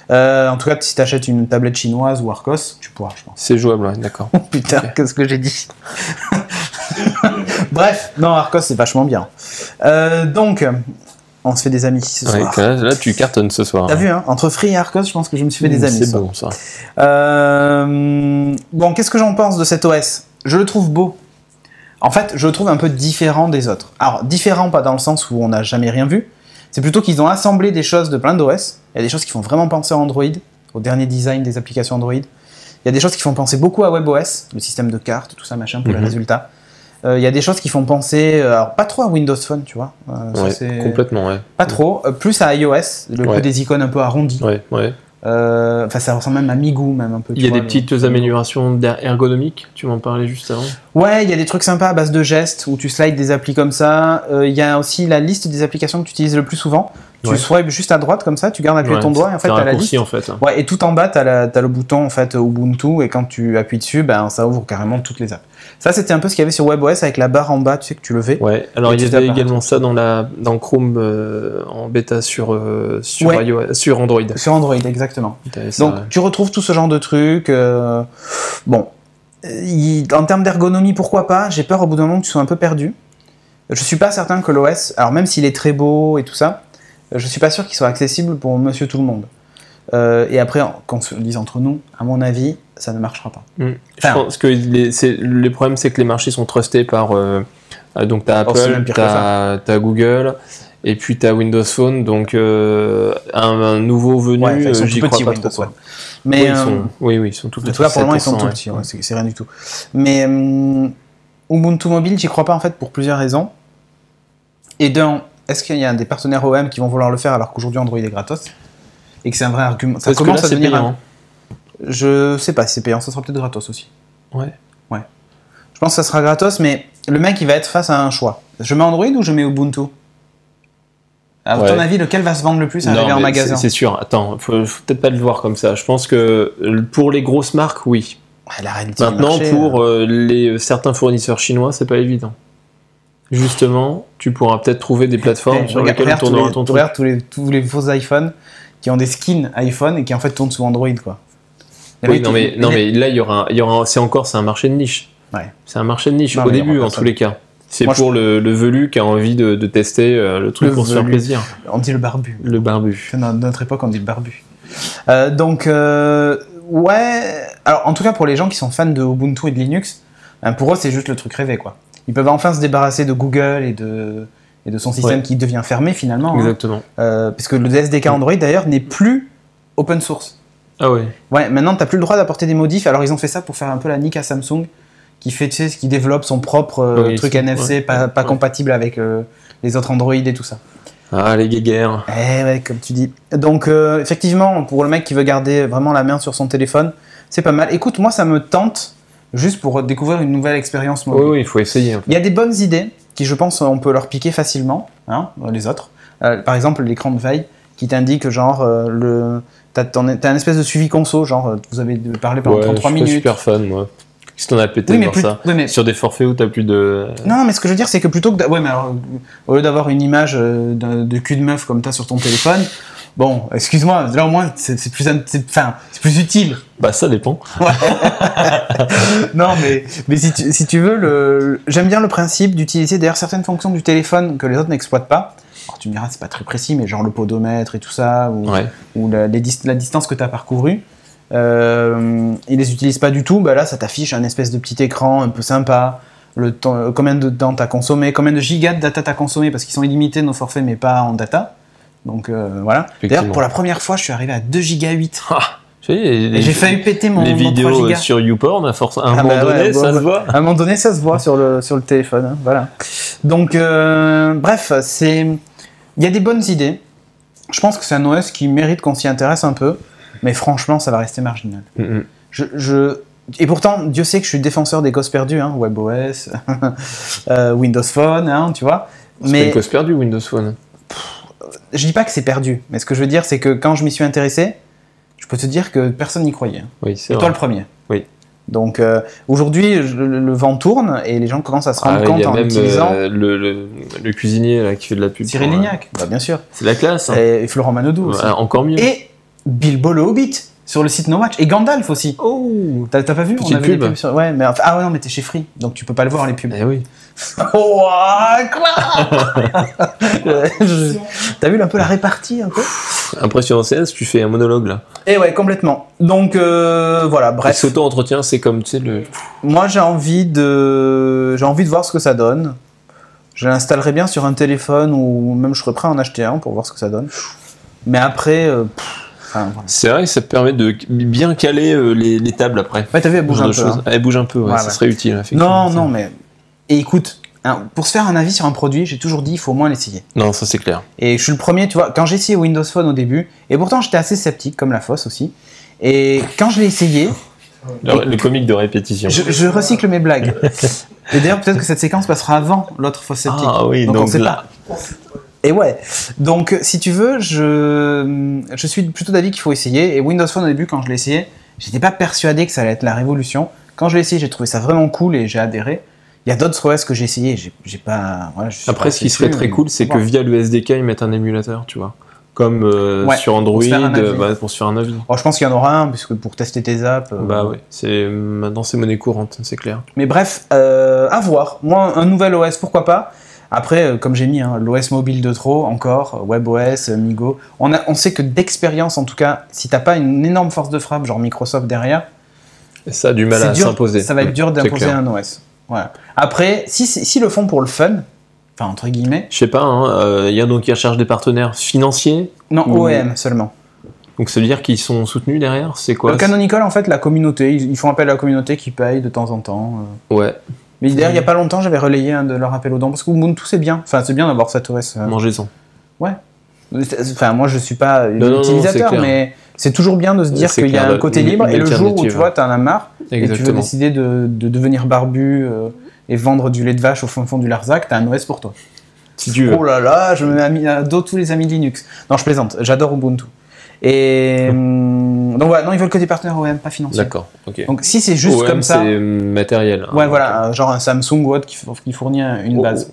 En tout cas, si tu achètes une tablette chinoise ou Arcos, tu pourras, je pense. C'est jouable, ouais, d'accord. Oh putain, qu'est-ce que j'ai dit. Bref, non, Arcos c'est vachement bien. Donc, on se fait des amis ce soir. Là, tu cartonnes ce soir. T'as vu, entre Free et Arcos, je pense que je me suis fait des amis. C'est bon, ça. Bon, qu'est-ce que j'en pense de cet OS? Je le trouve beau. En fait, je le trouve un peu différent des autres. Alors, différent pas dans le sens où on n'a jamais rien vu. C'est plutôt qu'ils ont assemblé des choses de plein d'OS. Il y a des choses qui font vraiment penser à Android, au dernier design des applications Android. Il y a des choses qui font penser beaucoup à WebOS, le système de cartes, tout ça, machin, pour les résultats. Il y a des choses qui font penser, alors pas trop à Windows Phone, tu vois. Complètement, ouais. Pas trop, plus à iOS, le coup des icônes un peu arrondies. Enfin, ça ressemble même à Migu, même un peu. Il y a des petites améliorations ergonomiques, tu m'en parlais juste avant. Ouais, il y a des trucs sympas à base de gestes, où tu slides des applis comme ça. Il y a aussi la liste des applications que tu utilises le plus souvent. Tu swipes juste à droite comme ça, tu gardes appuyé ton doigt et en fait t'as la liste. En fait. Ouais, et tout en bas t'as le bouton en fait Ubuntu et quand tu appuies dessus, ça ouvre carrément toutes les apps. Ça c'était un peu ce qu'il y avait sur WebOS avec la barre en bas, tu sais que tu levais. Ouais. Alors il y avait également ça dans Chrome en bêta sur iOS, sur Android. Sur Android, exactement. Donc tu retrouves tout ce genre de trucs. Bon, en termes d'ergonomie, pourquoi pas. J'ai peur au bout d'un moment que tu sois un peu perdu. Je suis pas certain que l'OS, alors même s'il est très beau et tout ça, je suis pas sûr qu'il soit accessible pour monsieur tout le monde. Et après, qu'on se le dise entre nous, à mon avis, ça ne marchera pas. Je pense que le problème, c'est que les marchés sont trustés par... donc t'as Apple, t'as Google, et puis t'as Windows Phone, donc un nouveau venu, j'y crois pas trop. Mais ils sont tout petits. En tout cas, pour le moment, ils sont tout petits, c'est rien du tout. Mais Ubuntu Mobile, j'y crois pas en fait pour plusieurs raisons. Et d'un, est-ce qu'il y a des partenaires OEM qui vont vouloir le faire alors qu'aujourd'hui Android est gratos et que c'est un vrai argument? Ça commence à devenir payant. Je sais pas si c'est payant, ça sera peut-être gratos aussi. Ouais. Je pense que ça sera gratos, mais le mec il va être face à un choix. Je mets Android ou je mets Ubuntu? À ton avis, lequel va se vendre le plus à arriver en magasin? C'est sûr. Attends, faut peut-être pas le voir comme ça. Je pense que pour les grosses marques, oui. La réalité maintenant, du marché, pour certains fournisseurs chinois, c'est pas évident. Justement, tu pourras peut-être trouver des plateformes sur lesquelles tournera ton truc. Regarde tous les faux iPhones qui ont des skins iPhone et qui en fait tournent sous Android, quoi. Oui, non mais là il y aura c'est un marché de niche. Ouais. C'est un marché de niche au début en tous les cas. C'est pour le velu qui a envie de tester le truc pour se faire plaisir. On dit le barbu. Le barbu. Dans notre époque, on dit le barbu. Ouais. Alors, en tout cas, pour les gens qui sont fans de Ubuntu et de Linux, pour eux, c'est juste le truc rêvé, quoi. Ils peuvent enfin se débarrasser de Google et de son système qui devient fermé, finalement. Exactement. Parce que le SDK Android, d'ailleurs, n'est plus open source. Ah ouais. Ouais, maintenant, t'as plus le droit d'apporter des modifs. Alors, ils ont fait ça pour faire un peu la nique à Samsung, qui fait, tu sais, qui développe son propre truc NFC pas compatible avec les autres Android et tout ça. Ah, les guéguerres. Ouais, comme tu dis. Donc, effectivement, pour le mec qui veut garder vraiment la main sur son téléphone, c'est pas mal. Écoute, moi, ça me tente juste pour découvrir une nouvelle expérience mobile. Oui, il faut essayer. Il y a des bonnes idées qui, je pense, on peut leur piquer facilement, les autres. Par exemple, l'écran de veille qui t'indique, genre, t'as un espèce de suivi conso, genre, vous avez parlé pendant 33 minutes. Je suis super fan, moi. Qu'est-ce que t'en as pété de voir ça sur des forfaits où t'as plus de... Non, mais ce que je veux dire, c'est que plutôt que... Ouais, mais alors, au lieu d'avoir une image de cul de meuf comme t'as sur ton téléphone, Bon, excuse-moi, là au moins c'est plus utile. Bah ça dépend. Ouais. Non, mais si tu veux, j'aime bien le principe d'utiliser d'ailleurs certaines fonctions du téléphone que les autres n'exploitent pas. Alors, tu me diras, c'est pas très précis, mais genre le podomètre et tout ça, ou la distance que tu as parcourue. Ils les utilisent pas du tout. Bah là, ça t'affiche un espèce de petit écran un peu sympa. Le temps, combien de temps t'as consommé, combien de gigas de data t'as consommé, parce qu'ils sont illimités nos forfaits, mais pas en data. Donc voilà. D'ailleurs, pour la première fois, je suis arrivé à 2 gigas 8. Et j'ai failli péter mon 3 vidéos gigas. Sur YouPorn, à un moment donné, ça se voit. À un moment donné, ça se voit sur le téléphone. Hein, voilà. Donc, bref, il y a des bonnes idées. Je pense que c'est un OS qui mérite qu'on s'y intéresse un peu, mais franchement, ça va rester marginal. Et pourtant, Dieu sait que je suis défenseur des causes perdues, hein, WebOS, Windows Phone, hein, tu vois. C'est pas une cause perdue, Windows Phone. Je dis pas que c'est perdu, mais ce que je veux dire, c'est que quand je m'y suis intéressé, je peux te dire que personne n'y croyait. Oui, c'est et vrai. toi le premier. Oui. Donc aujourd'hui, le vent tourne et les gens commencent à se rendre compte en utilisant... le cuisinier là, qui fait de la pub. Cyril Lignac, bah, bien sûr. C'est la classe. Hein. Et Florent Manodou aussi. Encore mieux. Et Bilbo le Hobbit sur le site No Watch. Et Gandalf aussi. Oh, t'as pas vu? Petite on avait pub. des pubs sur... Ouais, mais enfin... Ah ouais, non, mais t'es chez Free, donc tu peux pas le voir les pubs. Eh oui. Oh, quoi. T'as vu un peu la répartie un peu? Impression CS, tu fais un monologue là. Et ouais, complètement. Donc voilà, bref. S'auto-entretien, c'est comme, tu sais, le... Moi, j'ai envie de voir ce que ça donne. Je l'installerai bien sur un téléphone ou même je serais prêt à en acheter un pour voir ce que ça donne. Mais après... voilà. C'est vrai que ça te permet de bien caler les tables après. Ouais, t'as vu, elle bouge un peu. Hein. Elle bouge un peu, ouais, ça serait utile. Effectivement. Non, mais... Et écoute, hein, pour se faire un avis sur un produit, j'ai toujours dit, il faut au moins l'essayer. Non, ça c'est clair. Et je suis le premier, tu vois, quand j'ai essayé Windows Phone au début, et pourtant j'étais assez sceptique, comme la fosse aussi, et quand je l'ai essayé... Le comique de répétition. Je recycle mes blagues. Et d'ailleurs, peut-être que cette séquence passera avant l'autre fausse sceptique. Ah oui, donc on sait là... pas. Et ouais, donc si tu veux, je suis plutôt d'avis qu'il faut essayer. Et Windows Phone au début, quand je l'ai essayé, j'étais pas persuadé que ça allait être la révolution. Quand je l'ai essayé, j'ai trouvé ça vraiment cool et j'ai adhéré. Il y a d'autres OS que j'ai essayé, j'ai pas... Voilà, après, ce qui serait très cool, c'est que via le SDK, ils mettent un émulateur, tu vois. Comme sur Android, pour se faire un avis. Oh, je pense qu'il y en aura un, puisque pour tester tes apps... Bah ouais, maintenant c'est monnaie courante, c'est clair. Mais bref, à voir. Moi, un nouvel OS, pourquoi pas. Après, comme j'ai mis, hein, l'OS mobile de trop, encore, WebOS, Migo. On sait que d'expérience, en tout cas, si t'as pas une énorme force de frappe, genre Microsoft derrière... Ça a du mal à s'imposer. Ça va être dur d'imposer un OS. Voilà. Après, si le font pour le fun... Enfin, entre guillemets. Je sais pas, il y a donc qui recherchent des partenaires financiers. Non, OEM seulement. Donc ça veut dire qu'ils sont soutenus derrière, c'est quoi? Canonical, en fait, la communauté. Ils font appel à la communauté qui paye de temps en temps. Ouais. Mais d'ailleurs, il y a pas longtemps, j'avais relayé un de leurs appels aux dons parce qu'Ubuntu c'est bien. Enfin, c'est bien d'avoir cet OS. Mangez-en. Ouais. Enfin, moi, je suis pas utilisateur, mais c'est toujours bien de se dire qu'il y a un côté libre. Et le jour où tu vois, t'en as marre et tu veux décider de devenir barbu. Et vendre du lait de vache au fond du Larzac, t'as un OS pour toi. Si tu veux. Oh là là, je me mets à dos tous les amis Linux. Non, je plaisante, j'adore Ubuntu. Et donc voilà, non, ils veulent que des partenaires OEM, pas financiers. D'accord, ok. Donc si c'est juste OEM, comme ça... c'est matériel. Ouais, voilà, genre un Samsung ou autre qui fournit une base.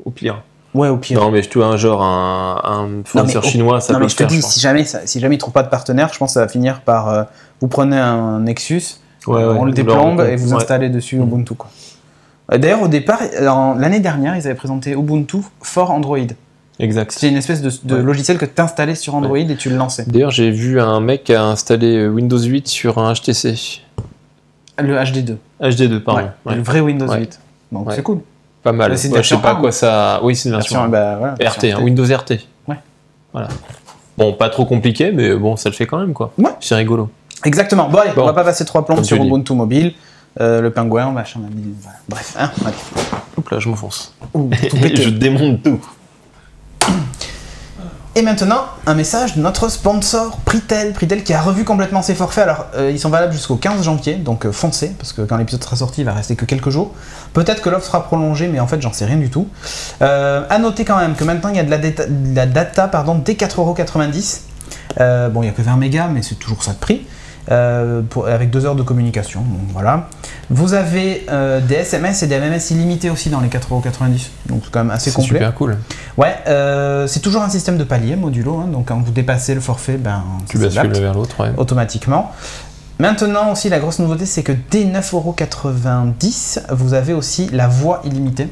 Au pire. Ouais, au pire. Non, mais tu vois, un fournisseur chinois, ça peut le faire. Non, mais je te dis, si jamais ils ne trouvent pas de partenaire, je pense que ça va finir par... vous prenez un Nexus, on le déplombe et vous installez dessus Ubuntu, quoi. D'ailleurs, au départ, l'année dernière, ils avaient présenté Ubuntu for Android. Exact. C'était une espèce de logiciel que tu installais sur Android et tu le lançais. D'ailleurs, j'ai vu un mec qui a installé Windows 8 sur un HTC. Le HD2. HD2, pardon. Ouais. Le vrai Windows 8. Donc c'est cool. Pas mal. C'est une version je sais pas quoi ça... Oui, c'est une version voilà, RT, Windows RT. Ouais. Voilà. Bon, pas trop compliqué, mais bon, ça le fait quand même, quoi. Ouais. C'est rigolo. Exactement. Bon, allez, on va pas passer 3 plombs comme sur Ubuntu mobile. Le pingouin, machin, voilà. Bref, hein, allez. Hop là, je m'enfonce. Et je démonte tout. Et maintenant, un message de notre sponsor, Pritel. Pritel qui a revu complètement ses forfaits. Alors, ils sont valables jusqu'au 15 janvier, donc foncez, parce que quand l'épisode sera sorti, il va rester que quelques jours. Peut-être que l'offre sera prolongée, mais en fait, j'en sais rien du tout. À noter quand même que maintenant, il y a de la data dès 4,90 €. Bon, il n'y a que 20 mégas, mais c'est toujours ça de prix. avec 2 heures de communication. Donc, voilà. Vous avez des SMS et des MMS illimités aussi dans les 4,90 €. Donc c'est quand même assez complet. C'est super cool. Ouais, c'est toujours un système de palier modulo. Hein, donc quand vous dépassez le forfait, tu bascules vers l'autre, automatiquement. Maintenant aussi, la grosse nouveauté, c'est que dès 9,90 €, vous avez aussi la voix illimitée.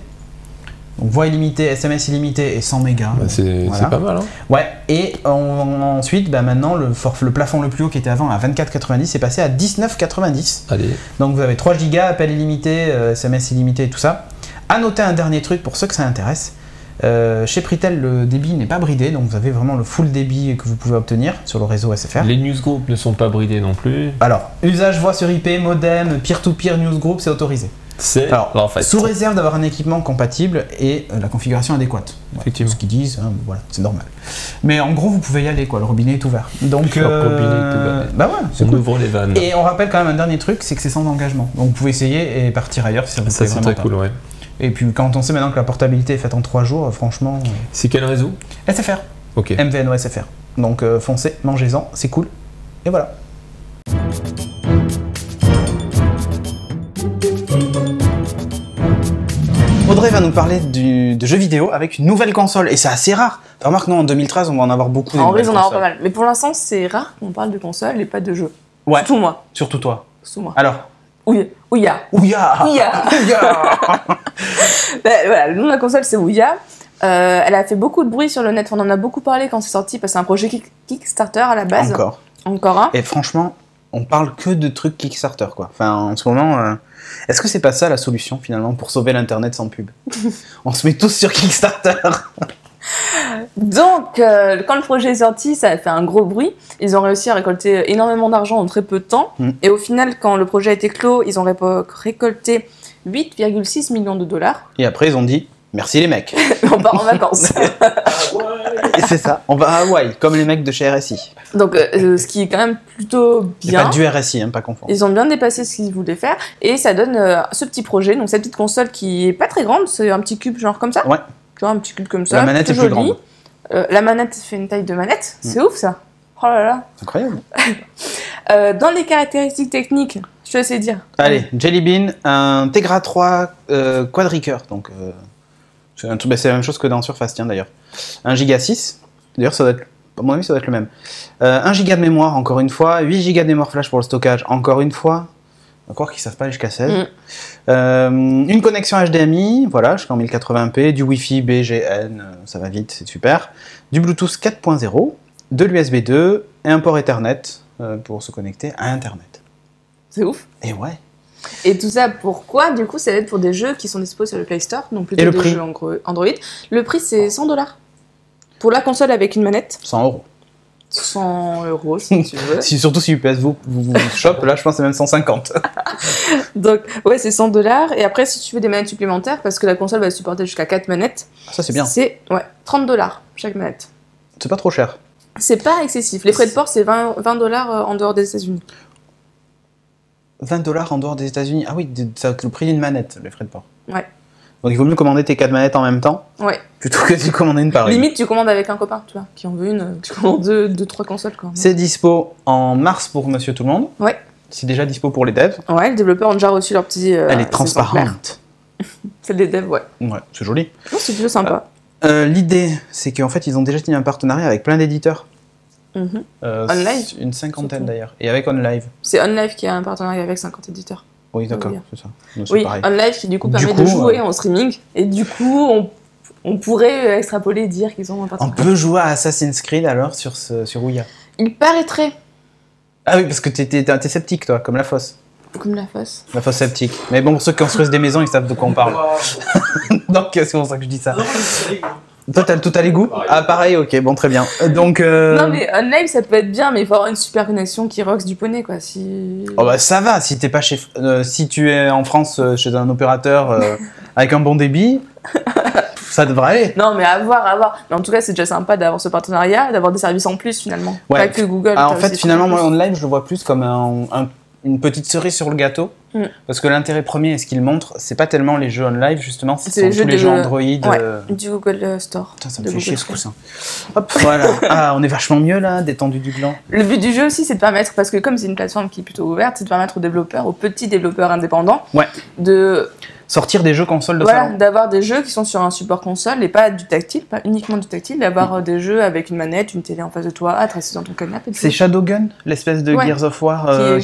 Donc voix illimitée, SMS illimité et 100 mégas. C'est pas mal. Hein. Ouais, et ensuite, maintenant, le plafond le plus haut qui était avant à 24,90 est passé à 19,90 €. Allez. Donc vous avez 3 Go, appel illimité, SMS illimité et tout ça. À noter un dernier truc pour ceux que ça intéresse. Chez Pritel, le débit n'est pas bridé, donc vous avez vraiment le full débit que vous pouvez obtenir sur le réseau SFR. Les newsgroups ne sont pas bridés non plus. Alors, usage voix sur IP, modem, peer-to-peer newsgroup, c'est autorisé. C'est en fait. Sous réserve d'avoir un équipement compatible et la configuration adéquate. Effectivement. Ce qu'ils disent, hein, voilà, c'est normal. Mais en gros, vous pouvez y aller, quoi. Le robinet est ouvert. Donc, le robinet est ouvert. Bah ouais, c'est on cool. ouvre les vannes. Et on rappelle quand même un dernier truc, c'est que c'est sans engagement. Donc vous pouvez essayer et partir ailleurs si ça vous plaît vraiment. Ça, c'est très cool, ouais. Et puis quand on sait maintenant que la portabilité est faite en 3 jours, franchement... C'est quel réseau? SFR. Ok. MVNO SFR. Donc foncez, mangez-en, c'est cool. Et voilà. Audrey va nous parler de jeux vidéo avec une nouvelle console, et c'est assez rare. Enfin, remarque, non, en 2013, on va en avoir beaucoup. En vrai, on en a pas mal. Mais pour l'instant, c'est rare qu'on parle de console et pas de jeux. Ouais. Surtout moi. Surtout toi. Surtout moi. Alors Ouya. Ouya. Voilà, le nom de la console, c'est Ouya. Elle a fait beaucoup de bruit sur le net. On en a beaucoup parlé quand c'est sorti, parce que c'est un projet Kickstarter à la base. Encore un. Et franchement, on parle que de trucs Kickstarter, quoi. Enfin, en ce moment... Est-ce que c'est pas ça la solution finalement pour sauver l'internet sans pub? On se met tous sur Kickstarter. Donc, quand le projet est sorti, ça a fait un gros bruit. Ils ont réussi à récolter énormément d'argent en très peu de temps. Et au final, quand le projet a été clos, ils ont récolté 8,6 millions de dollars. Et après, ils ont dit merci les mecs. On part en vacances. Et c'est ça, on va à Hawaï, comme les mecs de chez RSI. Donc, ce qui est quand même plutôt bien. Et pas du RSI, hein, pas confondre. Ils ont bien dépassé ce qu'ils voulaient faire. Et ça donne ce petit projet, donc cette petite console qui est pas très grande, c'est un petit cube genre comme ça. Ouais. Genre un petit cube comme ça. La manette est plus grande. La manette fait une taille de manette, c'est ouf ça. Oh là là. C'est incroyable. Dans les caractéristiques techniques, je te laisse dire. Allez, Jelly Bean, un Tegra 3 quadricœur, donc c'est la même chose que dans Surface, tiens d'ailleurs. 1 Go 6, d'ailleurs ça doit être, à mon avis ça doit être le même. 1 Go de mémoire, encore une fois, 8 Go de mémoire flash pour le stockage, encore une fois. On va croire qu'ils savent pas aller jusqu'à 16. Une connexion HDMI, voilà, jusqu'en 1080p, du Wi-Fi BGN, ça va vite, c'est super. Du Bluetooth 4.0, de l'USB 2 et un port Ethernet pour se connecter à Internet. C'est ouf. Et ouais. Et tout ça, pourquoi? Du coup, ça va être pour des jeux qui sont disposés sur le Play Store, donc plutôt des jeux Android. Le prix, c'est 100 $. Pour la console avec une manette. 100 €. 100 € si tu veux. Surtout si UPS vous chope, là je pense que c'est même 150. Donc ouais, c'est 100 $. Et après, si tu veux des manettes supplémentaires, parce que la console va supporter jusqu'à 4 manettes. Ça c'est bien. C'est 30 $ chaque manette. C'est pas trop cher. C'est pas excessif. Les frais de port, c'est 20 $ en dehors des États-Unis. 20 $ en dehors des États-Unis. Ah oui, c'est le prix d'une manette, les frais de port. Ouais. Donc il vaut mieux commander tes 4 manettes en même temps. Ouais. Plutôt que de commander une pareille. Limite, tu commandes avec un copain, tu vois, qui en veut une, tu commandes 2-3 consoles quoi. C'est dispo en mars pour Monsieur Tout le Monde. Ouais. C'est déjà dispo pour les devs. Ouais, les développeurs ont déjà reçu leur petit. Elle est transparente. C'est des devs, ouais. Ouais, c'est joli. Non, c'est plutôt sympa. L'idée, c'est qu'en fait, ils ont déjà signé un partenariat avec plein d'éditeurs. OnLive. Une cinquantaine d'ailleurs. Et avec OnLive. C'est OnLive qui a un partenariat avec 50 éditeurs. Oui, d'accord, c'est ça. Oui, OnLive qui du coup permet de jouer en streaming. Et du coup, on pourrait extrapoler et dire qu'ils ont un partenariat. On peut jouer à Assassin's Creed alors sur Ouya. Il paraîtrait. Ah oui, parce que t'es sceptique toi, comme la fosse. Comme la fosse. La fosse sceptique. Mais bon, pour ceux qui construisent des maisons, ils savent de quoi on parle. Donc c'est pour ça que je dis ça. Toi, t'as tout à l'égout? Ah, pareil, ok, bon, très bien. Donc. Non, mais OnLive, ça peut être bien, mais il faut avoir une super connexion qui roxe du poney, quoi. Oh, bah, ça va, si t'es pas chez. Si tu es en France chez un opérateur avec un bon débit, ça devrait aller. Non, mais à voir. Mais en tout cas, c'est déjà sympa d'avoir ce partenariat, d'avoir des services en plus, finalement. Ouais. Pas que Google. Ah, en fait, finalement, moi, OnLive, je le vois plus comme une petite cerise sur le gâteau, parce que l'intérêt premier, et ce qu'il montre, c'est pas tellement les jeux en live, justement, c'est tous les jeux Android. Du Google Store. Putain, ça me fait chier ce coussin. Hop, voilà. Ah, on est vachement mieux là, détendu du gland. Le but du jeu aussi, c'est de permettre, parce que comme c'est une plateforme qui est plutôt ouverte, c'est de permettre aux développeurs, aux petits développeurs indépendants, de sortir des jeux consoles de salon. D'avoir des jeux qui sont sur un support console et pas du tactile, pas uniquement du tactile, d'avoir des jeux avec une manette, une télé en face de toi, à tracer dans ton canapé. C'est Shadowgun, l'espèce de Gears of War que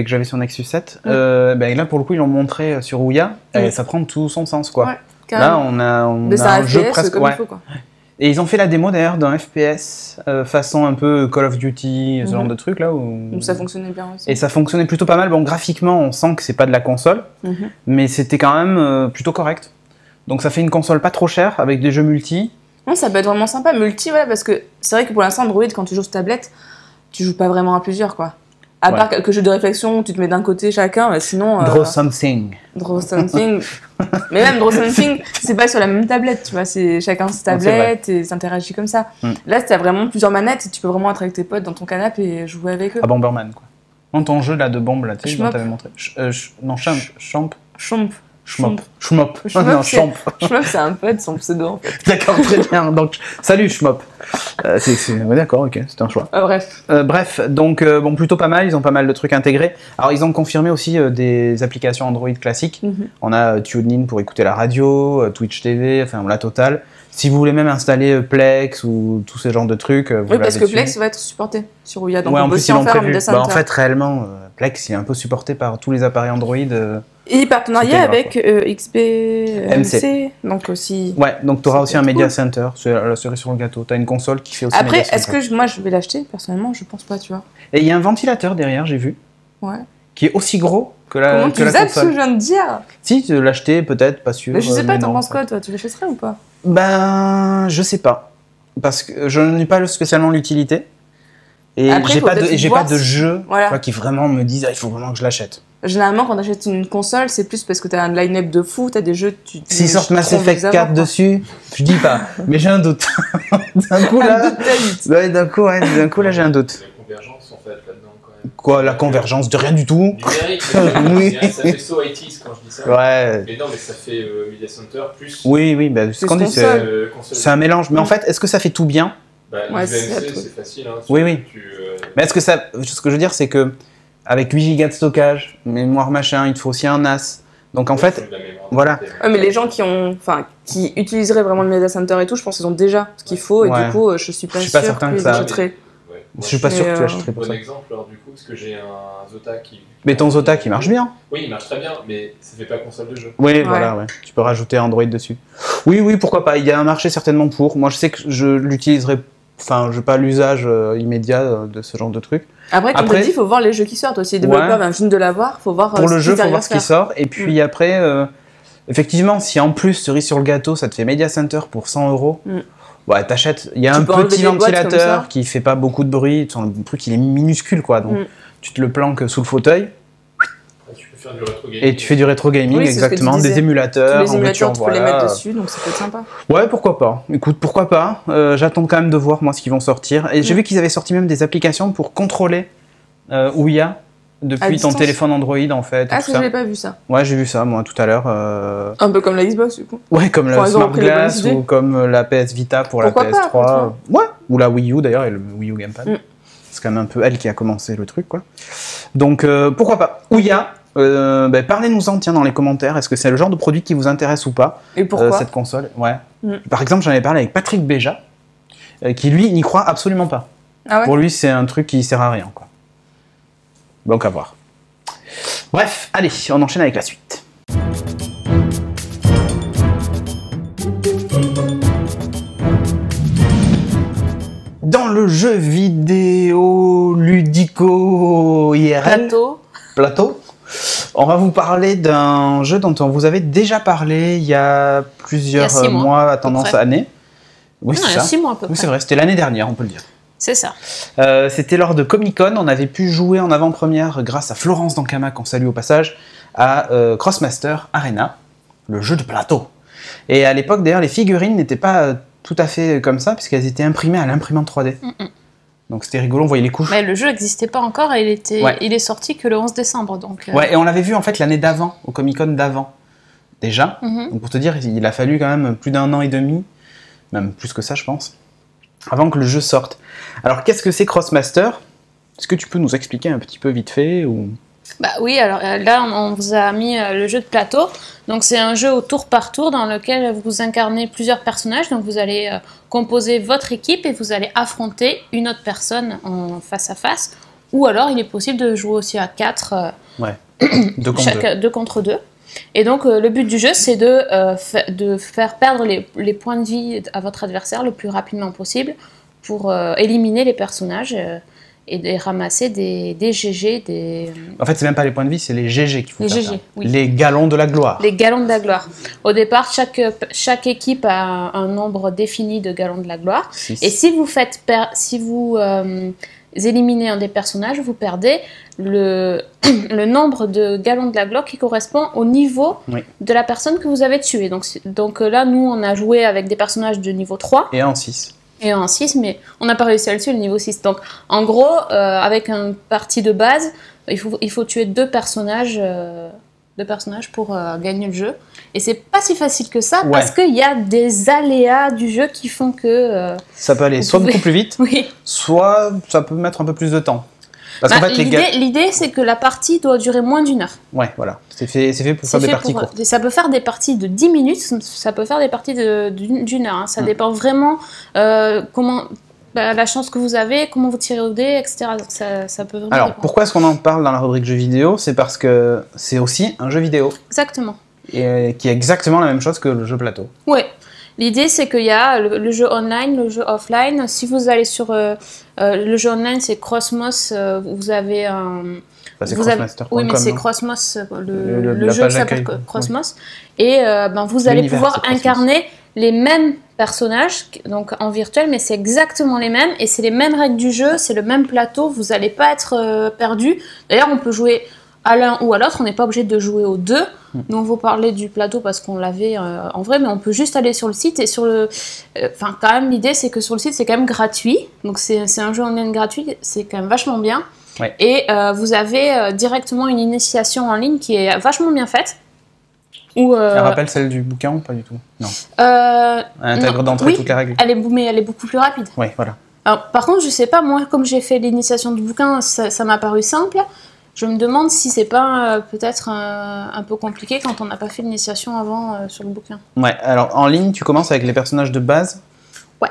j'avais sur Nexus 7. Là, pour le coup, ils l'ont montré sur Ouya et ça prend tout son sens, quoi. Là, on a un jeu presque. Comme il faut, quoi. Et ils ont fait la démo d'ailleurs d'un FPS façon un peu Call of Duty, ce genre de truc là. Donc ça fonctionnait bien aussi. Et ça fonctionnait plutôt pas mal. Bon, graphiquement, on sent que c'est pas de la console, mais c'était quand même plutôt correct. Donc ça fait une console pas trop chère avec des jeux multi. Non, ça peut être vraiment sympa. Multi, parce que c'est vrai que pour l'instant, Android, quand tu joues sur tablette, tu joues pas vraiment à plusieurs, quoi. À part quelques jeux de réflexion où tu te mets d'un côté chacun, sinon... Draw something. Draw something. Mais même Draw something, c'est pas sur la même tablette, tu vois. C'est chacun sa tablette et s'interagit comme ça. Là, tu as vraiment plusieurs manettes et tu peux vraiment être avec tes potes dans ton canapé et jouer avec eux. À Bomberman, quoi. Non, ton jeu là de bombe, là, tu sais, dont t'avais montré. Non, Champ. Schmop. Schmop, c'est un pote, son pseudo, en fait. D'accord, très bien. Donc, salut, Schmop. D'accord, ok, c'est un choix. Bref, donc, plutôt pas mal. Ils ont pas mal de trucs intégrés. Alors, ils ont confirmé aussi des applications Android classiques. On a TuneIn pour écouter la radio, Twitch TV, enfin, la totale. Si vous voulez même installer Plex ou tous ces genres de trucs, vous parce que Plex va être supporté sur Ouya. Donc, en plus, ils l'ont prévu. En fait, réellement, Plex, il est un peu supporté par tous les appareils Android. Et partenariat avec XBMC, donc aussi... Ouais, donc tu auras aussi un Media Center, c'est la cerise sur le gâteau. Tu as une console qui fait aussi Après, Media Center. est-ce que moi je vais l'acheter? Personnellement, je pense pas, tu vois. Et il y a un ventilateur derrière, j'ai vu, qui est aussi gros que la console. Comment tu console. ce que je viens de dire? Si, tu l'acheter, peut-être, pas sûr. Mais je sais pas, t'en penses quoi, toi? Tu l'achèterais ou pas? Je sais pas. Parce que je n'ai pas spécialement l'utilité. Et après, j'ai pas de jeu qui vraiment me disent il faut vraiment que je l'achète. Généralement, quand t'achètes une console, c'est plus parce que t'as un line-up de fou, t'as des jeux... S'ils sortent Mass Effect 4 dessus, je dis pas, mais j'ai un doute. D'un coup, là, j'ai un doute. La convergence, en fait, là-dedans, quand même. Quoi, la convergence de rien du tout? Numérique, oui. Ça fait so 80s quand je dis ça. Ouais. Mais non, mais ça fait Media Center plus... Oui, c'est ce qu'on dit, c'est un mélange. Mais en fait, est-ce que ça fait tout bien? c'est facile. Hein, oui. Mais est-ce que ce que je veux dire, c'est que avec 8 Go de stockage, mémoire machin, il te faut aussi un NAS. Donc en fait, voilà. Mais les gens qui utiliseraient vraiment le Media Center et tout, je pense qu'ils ont déjà ce qu'il faut et du coup, je suis pas certain que ça achèteraient. Je suis pas sûr que tu l'achèterais pour ça. Bon exemple, alors du coup, parce que j'ai un Zota qui... Mais ton Zota qui marche bien. Oui, il marche très bien, mais ça fait pas console de jeu. Oui, voilà. Tu peux rajouter Android dessus. Oui, pourquoi pas. Il y a un marché certainement pour. Moi, je sais que je l'utiliserai. Enfin, je n'ai pas l'usage immédiat de ce genre de truc. Après, comme tu dis, il faut voir les jeux qui sortent aussi. Les développeurs viennent juste de l'avoir, il faut voir pour le jeu, il faut voir ce qui sort. Et puis après, effectivement, si en plus, cerise sur le gâteau, ça te fait Media Center pour 100 €, t'achètes. Il y a un petit ventilateur qui fait pas beaucoup de bruit. Le truc, il est minuscule, quoi. Donc, tu te le planques sous le fauteuil. Faire du rétro gaming. Et tu fais du rétro gaming, exactement, des émulateurs. Les émulateurs, tu peux les mettre dessus, donc ça peut être sympa. Ouais, pourquoi pas. Écoute, pourquoi pas. J'attends quand même de voir, moi, ce qu'ils vont sortir. Et j'ai vu qu'ils avaient sorti même des applications pour contrôler Ouya depuis ton téléphone Android, en fait. Ah, ça, je l'ai pas vu, ça. Ouais, j'ai vu ça, moi, tout à l'heure. Un peu comme la Xbox, du coup. Ouais, comme la Smart Glass ou comme la PS Vita pour la PS3. Ouais, ou la Wii U, d'ailleurs, et le Wii U Gamepad. C'est quand même un peu elle qui a commencé le truc, quoi. Donc, pourquoi pas. Ouya. Parlez-nous-en, tiens, dans les commentaires. Est-ce que c'est le genre de produit qui vous intéresse ou pas? Et pourquoi cette console? Ouais. Par exemple, j'en avais parlé avec Patrick Béja, qui lui n'y croit absolument pas. Ah ouais? Pour lui, c'est un truc qui sert à rien, quoi. Donc à voir. Bref, allez, on enchaîne avec la suite. Dans le jeu vidéo ludico IRL plateau, on va vous parler d'un jeu dont on vous avait déjà parlé il y a plusieurs mois à tendance année. Oui, c'est ça. Il y a 6 mois à peu près. Oui, c'est vrai, c'était l'année dernière, on peut le dire. C'est ça. C'était lors de Comic-Con, on avait pu jouer en avant-première grâce à Florence Dankama, qu'on salue au passage, à Crossmaster Arena, le jeu de plateau. Et à l'époque, d'ailleurs, les figurines n'étaient pas tout à fait comme ça, puisqu'elles étaient imprimées à l'imprimante 3D. Donc c'était rigolo, on voyait les couches. Mais le jeu n'existait pas encore et il est sorti que le 11 décembre. Donc, Ouais, et on l'avait vu en fait l'année d'avant, au Comic-Con d'avant. Déjà. Donc pour te dire, il a fallu quand même plus d'1 an et demi, même plus que ça je pense, avant que le jeu sorte. Alors qu'est-ce que c'est Crossmaster? Est-ce que tu peux nous expliquer un petit peu vite fait ou... Bah oui, alors là on vous a mis le jeu de plateau. Donc c'est un jeu au tour par tour dans lequel vous incarnez plusieurs personnages. Donc vous allez composer votre équipe et vous allez affronter une autre personne en face à face. Ou alors il est possible de jouer aussi à 4, Ouais. 2 contre 2. Et donc le but du jeu c'est de faire perdre les points de vie à votre adversaire le plus rapidement possible pour éliminer les personnages et de ramasser des GG. En fait, c'est même pas les points de vie, c'est les GG qu'il faut faire. Les GG, oui. Les galons de la gloire. Les galons de la gloire. Au départ, chaque équipe a un nombre défini de galons de la gloire. 6. Et si vous éliminez un des personnages, vous perdez le nombre de galons de la gloire qui correspond au niveau de la personne que vous avez tuée. Donc là, nous, on a joué avec des personnages de niveau 3. Et en 6. Et en 6, mais on n'a pas réussi à le tuer le niveau 6. Donc, en gros, avec un parti de base, il faut tuer 2 personnages pour gagner le jeu. Et c'est pas si facile que ça, parce qu'il y a des aléas du jeu qui font que... ça peut aller soit beaucoup plus vite, soit ça peut mettre un peu plus de temps. Parce qu'en fait, l'idée, c'est que la partie doit durer moins d'1 heure. Ouais, voilà. C'est fait pour faire des parties courtes. Ça peut faire des parties de 10 minutes, ça peut faire des parties d'une heure. Hein. Ça dépend vraiment la chance que vous avez, comment vous tirez au dé, etc. Donc ça peut vraiment dépendre. Pourquoi est-ce qu'on en parle dans la rubrique jeux vidéo? C'est parce que c'est aussi un jeu vidéo. Exactement. Et qui est exactement la même chose que le jeu plateau. Ouais. L'idée, c'est qu'il y a le jeu online, le jeu offline. Si vous allez sur le jeu online, c'est Crossmos. Vous avez un... c'est Crossmaster.com. Oui, mais c'est Crossmos. Le jeu s'appelle Crossmos. Oui. Et vous allez pouvoir incarner les mêmes personnages, donc en virtuel, mais c'est exactement les mêmes. Et c'est les mêmes règles du jeu, c'est le même plateau. Vous n'allez pas être perdu. D'ailleurs, on peut jouer à l'un ou à l'autre, on n'est pas obligé de jouer aux deux. Nous, on vous parlait du plateau parce qu'on l'avait en vrai, mais on peut juste aller sur le site et sur le... Enfin, quand même, l'idée, c'est que sur le site, c'est quand même gratuit. Donc, c'est un jeu en ligne gratuit, c'est quand même vachement bien. Ouais. Et vous avez directement une initiation en ligne qui est vachement bien faite. Elle rappelle celle du bouquin ou pas du tout? Non. Elle intègre d'entrée toutes les règles. Mais elle est beaucoup plus rapide. Oui, voilà. Alors, par contre, je sais pas, moi, comme j'ai fait l'initiation du bouquin, ça m'a paru simple. Je me demande si c'est pas peut-être un peu compliqué quand on n'a pas fait l'initiation avant sur le bouquin. Ouais, alors en ligne, tu commences avec les personnages de base. Ouais.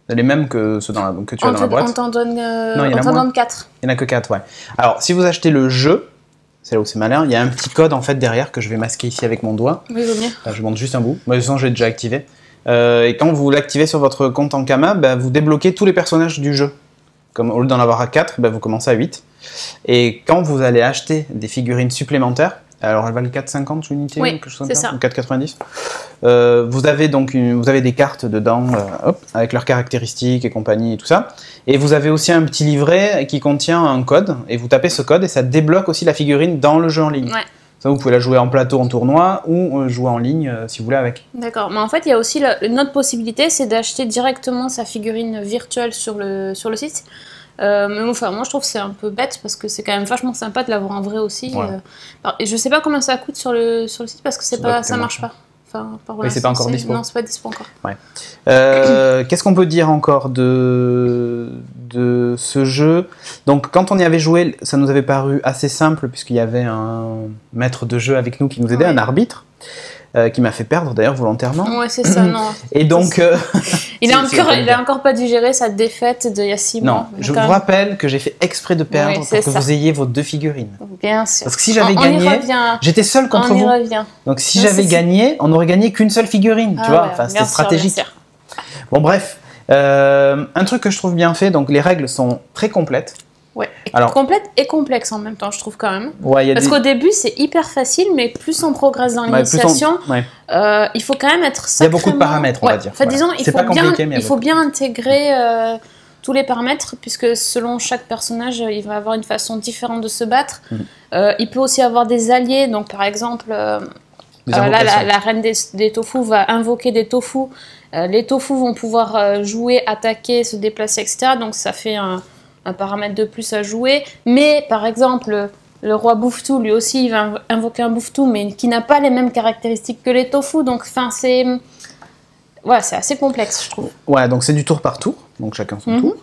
Les mêmes que ceux que tu as dans la boîte. On t'en donne 4. Il n'y en a que 4, ouais. Alors, si vous achetez le jeu, c'est là où c'est malin, il y a un petit code en fait derrière que je vais masquer ici avec mon doigt. Oui, vaut mieux. Je montre juste un bout. De toute façon, je l'ai déjà activé. Et quand vous l'activez sur votre compte en Kama, vous débloquez tous les personnages du jeu. Comme au lieu d'en avoir à 4, vous commencez à 8. Et quand vous allez acheter des figurines supplémentaires, alors elles valent 4,50 l'unité, oui, quelque chose comme ça, ou 4,90. Vous avez des cartes dedans, avec leurs caractéristiques et compagnie et tout ça. Et vous avez aussi un petit livret qui contient un code, et vous tapez ce code et ça débloque aussi la figurine dans le jeu en ligne. Ouais. Ça, vous pouvez la jouer en plateau, en tournoi, ou jouer en ligne si vous voulez avec. D'accord, mais en fait il y a aussi une autre possibilité, c'est d'acheter directement sa figurine virtuelle sur le site. Mais enfin, moi je trouve que c'est un peu bête parce que c'est quand même vachement sympa de l'avoir en vrai aussi. Ouais. Et je sais pas combien ça coûte sur le site parce que ça marche pas. Enfin, oui, c'est pas encore dispo. Non, c'est pas dispo encore. Ouais. Qu'est-ce qu'on peut dire encore de ce jeu? Donc, quand on y avait joué, ça nous avait paru assez simple puisqu'il y avait un maître de jeu avec nous qui nous aidait, un arbitre. Qui m'a fait perdre d'ailleurs volontairement. Ouais, c'est ça, non. Et donc... il a encore pas digéré sa défaite d'il y a 6 mois. Non, je vous rappelle que j'ai fait exprès de perdre pour que vous ayez vos 2 figurines. Bien sûr. Parce que si j'avais gagné, j'étais seul contre vous. Donc si j'avais gagné, on n'aurait gagné qu'une seule figurine, tu vois. Enfin, c'était stratégique. Bon, bref. Un truc que je trouve bien fait, donc les règles sont très complètes. Ouais, complète et complexe en même temps, je trouve quand même. Ouais, parce qu'au début, c'est hyper facile, mais plus on progresse dans l'initiation, il faut quand même être sacrément... Il y a beaucoup de paramètres, on va dire. Enfin, disons, il faut bien intégrer tous les paramètres, puisque selon chaque personnage, il va avoir une façon différente de se battre. Il peut aussi avoir des alliés, donc par exemple, là, la reine des tofu va invoquer des tofu. Les tofu vont pouvoir jouer, attaquer, se déplacer, etc. Donc ça fait un paramètre de plus à jouer. Mais par exemple, le roi Bouffe-Tout, lui aussi, il va invoquer un Bouffe-Tout, mais qui n'a pas les mêmes caractéristiques que les Tofu. Donc, c'est assez complexe, je trouve. Ouais, donc c'est du tour par tour, donc chacun son tour.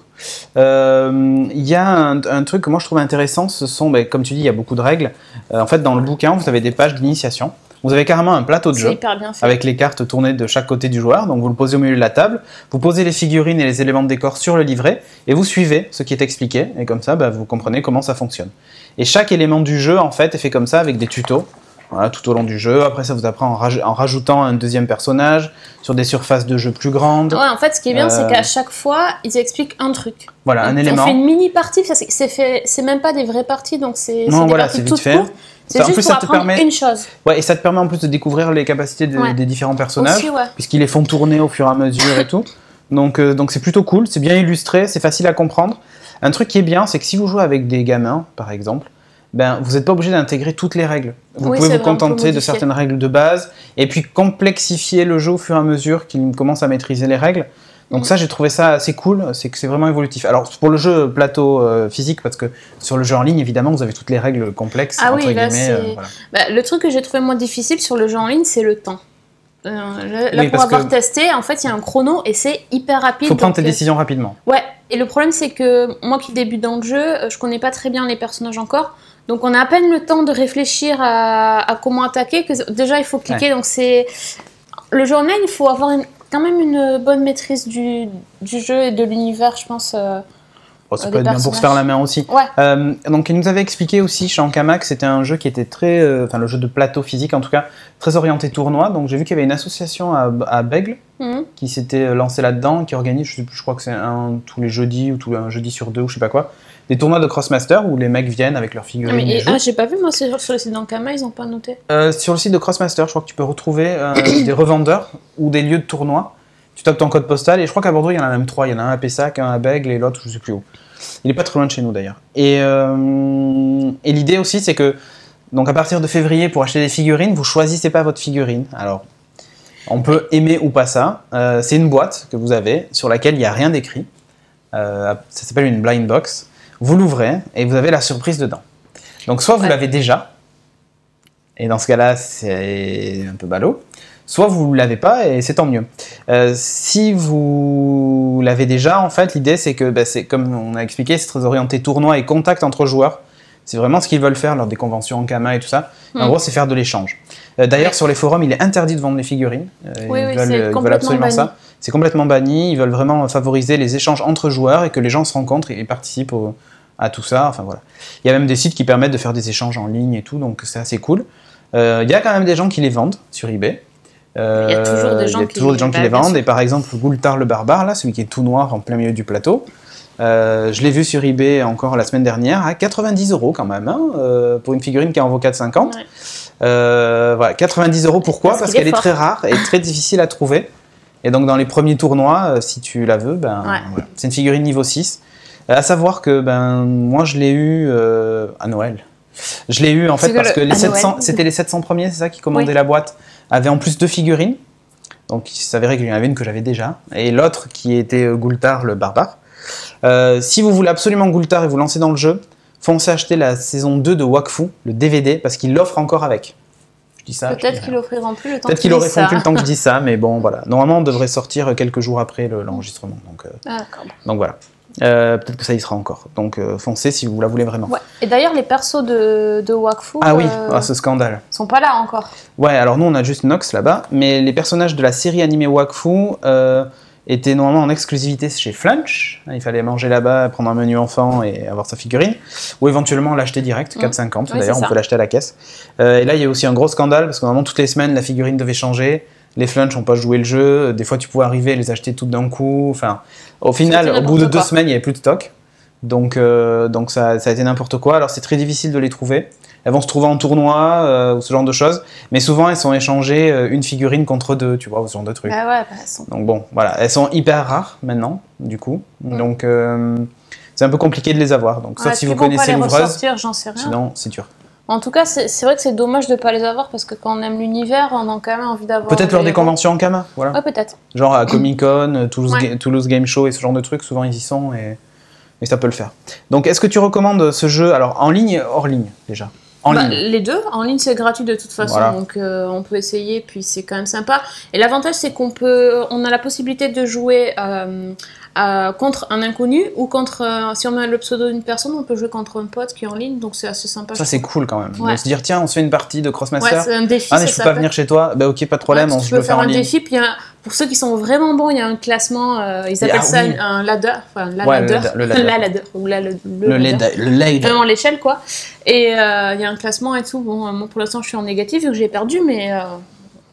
Il y a un truc que moi je trouve intéressant, ce sont, comme tu dis, il y a beaucoup de règles. En fait, dans le bouquin, vous avez des pages d'initiation. Vous avez carrément un plateau de jeu avec les cartes tournées de chaque côté du joueur. Donc vous le posez au milieu de la table, vous posez les figurines et les éléments de décor sur le livret et vous suivez ce qui est expliqué. Et comme ça, vous comprenez comment ça fonctionne. Et chaque élément du jeu, en fait, est fait comme ça avec des tutos. Voilà, tout au long du jeu. Après, ça vous apprend en rajoutant un deuxième personnage sur des surfaces de jeu plus grandes. Ouais, en fait, ce qui est bien, c'est qu'à chaque fois, ils expliquent un truc. Voilà, un élément. On fait une mini partie, c'est même pas des vraies parties, donc c'est des parties toutes courtes. C'est juste pour apprendre une chose. Ouais, et ça te permet en plus de découvrir les capacités des différents personnages, puisqu'ils les font tourner au fur et à mesure et tout. Donc c'est plutôt cool, c'est bien illustré, c'est facile à comprendre. Un truc qui est bien, c'est que si vous jouez avec des gamins, par exemple, vous n'êtes pas obligé d'intégrer toutes les règles. Vous pouvez vous contenter de certaines règles de base, et puis complexifier le jeu au fur et à mesure qu'ils commencent à maîtriser les règles. Donc ça, j'ai trouvé ça assez cool, c'est que c'est vraiment évolutif. Alors pour le jeu plateau physique, parce que sur le jeu en ligne, évidemment, vous avez toutes les règles complexes. Ah oui, là voilà. Le truc que j'ai trouvé moins difficile sur le jeu en ligne, c'est le temps. Pour avoir testé, en fait, il y a un chrono et c'est hyper rapide. Il faut prendre tes décisions rapidement. Ouais, et le problème, c'est que moi qui débute dans le jeu, je connais pas très bien les personnages encore. Donc on a à peine le temps de réfléchir à comment attaquer, que déjà il faut cliquer. Ouais. Donc c'est... Le jeu en ligne, il faut avoir quand même une bonne maîtrise du jeu et de l'univers, je pense. Ça peut être bien pour se faire la main aussi. Ouais. Donc il nous avait expliqué aussi chez Ankama que c'était un jeu qui était très... le jeu de plateau physique en tout cas, très orienté tournoi. Donc j'ai vu qu'il y avait une association à Bègle qui s'était lancée là-dedans, qui organise, je sais plus, je crois que c'est tous les jeudis ou un jeudi sur 2 ou je sais pas quoi, des tournois de Crossmaster où les mecs viennent avec leurs figurines. J'ai pas vu, moi, sur le site d'Ankama, ils ont pas noté. Sur le site de Crossmaster, je crois que tu peux retrouver des revendeurs ou des lieux de tournoi. Tu tapes ton code postal et je crois qu'à Bordeaux, il y en a même 3. Il y en a un à Pessac, un à Bègle et l'autre, je sais plus où. Il est pas très loin de chez nous d'ailleurs. Et l'idée aussi, c'est que donc à partir de février, pour acheter des figurines, vous choisissez pas votre figurine. Alors, on peut aimer ou pas ça. C'est une boîte que vous avez sur laquelle il n'y a rien d'écrit. Ça s'appelle une blind box. Vous l'ouvrez et vous avez la surprise dedans. Donc soit vous l'avez déjà, et dans ce cas-là, c'est un peu ballot. Soit vous ne l'avez pas et c'est tant mieux. Si vous l'avez déjà, en fait, l'idée c'est que, c'est comme on a expliqué, c'est très orienté tournoi et contact entre joueurs. C'est vraiment ce qu'ils veulent faire lors des conventions en Ankama et tout ça. En gros, c'est faire de l'échange. D'ailleurs, sur les forums, il est interdit de vendre les figurines. Ils veulent absolument banni. Ça. C'est complètement banni. Ils veulent vraiment favoriser les échanges entre joueurs et que les gens se rencontrent et participent à tout ça. Enfin voilà. Il y a même des sites qui permettent de faire des échanges en ligne et tout, donc c'est assez cool. Il y a quand même des gens qui les vendent sur eBay. Il y a toujours des gens qui les vendent. Et par exemple, Goultar le barbare, là, celui qui est tout noir en plein milieu du plateau, je l'ai vu sur eBay encore la semaine dernière à 90 € quand même, pour une figurine qui en vaut 4,50. Ouais. Voilà, 90 €, pourquoi ? Parce qu'elle est très rare et très difficile à trouver. Et donc dans les premiers tournois, si tu la veux, voilà. C'est une figurine niveau 6. À savoir que moi je l'ai eu à Noël. Je l'ai eu en fait parce que c'était les 700 premiers, c'est ça, qui commandaient la boîte, avaient en plus 2 figurines. Donc il s'avérait qu'il y en avait une que j'avais déjà, et l'autre qui était Goultar le barbare. Si vous voulez absolument Goultar et vous lancez dans le jeu, foncez acheter la saison 2 de Wakfu, le DVD, parce qu'il l'offre encore avec. Je dis ça. Peut-être qu'il l'offrira plus le temps. Peut-être qu'il aurait plus le temps que je dis ça, mais bon voilà. Normalement, on devrait sortir quelques jours après l'enregistrement. Donc voilà. Peut-être que ça y sera encore. Donc foncez si vous la voulez vraiment. Ouais. Et d'ailleurs, les persos de Wakfu. Ah oui, ce scandale. Sont pas là encore. Ouais, alors nous on a juste Nox là-bas, mais les personnages de la série animée Wakfu étaient normalement en exclusivité chez Flunch. Il fallait manger là-bas, prendre un menu enfant et avoir sa figurine, ou éventuellement l'acheter direct, 4,50. D'ailleurs, on peut l'acheter à la caisse. Et là, il y a aussi un gros scandale parce que normalement toutes les semaines la figurine devait changer. Les Flunch n'ont pas joué le jeu. Des fois, tu pouvais arriver et les acheter toutes d'un coup. Enfin, au final, au bout de 2 semaines, il n'y avait plus de stock. Donc ça a été n'importe quoi. Alors, c'est très difficile de les trouver. Elles vont se trouver en tournoi ou ce genre de choses. Mais souvent, elles sont échangées une figurine contre 2, tu vois, ce genre de trucs. Donc bon, voilà. Elles sont hyper rares maintenant, du coup. Donc, c'est un peu compliqué de les avoir. Donc, sauf si vous connaissez l'ouvreuse. J'en sais rien. Sinon, c'est dur. En tout cas, c'est vrai que c'est dommage de ne pas les avoir parce que quand on aime l'univers, on a quand même envie d'avoir. Peut-être lors des conventions en Ankama, voilà. Ouais, peut-être. Genre à Comic Con, Toulouse Game Show et ce genre de trucs, souvent ils y sont et ça peut le faire. Donc, est-ce que tu recommandes ce jeu, alors en ligne et hors ligne, déjà? Ligne. Les deux. En ligne, c'est gratuit de toute façon, voilà. Donc on peut essayer, puis c'est quand même sympa. Et l'avantage, c'est qu'on a la possibilité de jouer contre un inconnu ou contre, si on met le pseudo d'une personne, on peut jouer contre un pote qui est en ligne, donc c'est assez sympa. Ça, c'est cool quand même. De se dire, tiens, on se fait une partie de Crossmaster. Ouais, c'est un défi. Ah, mais je peux pas venir chez toi. Bah, ok, pas de problème, on se peut faire un défi. Puis pour ceux qui sont vraiment bons, il y a un classement, ils appellent ça un ladder. Enfin, le ladder. Vraiment l'échelle, quoi. Et il y a un classement et tout. Bon, moi pour l'instant, je suis en négatif vu que j'ai perdu, mais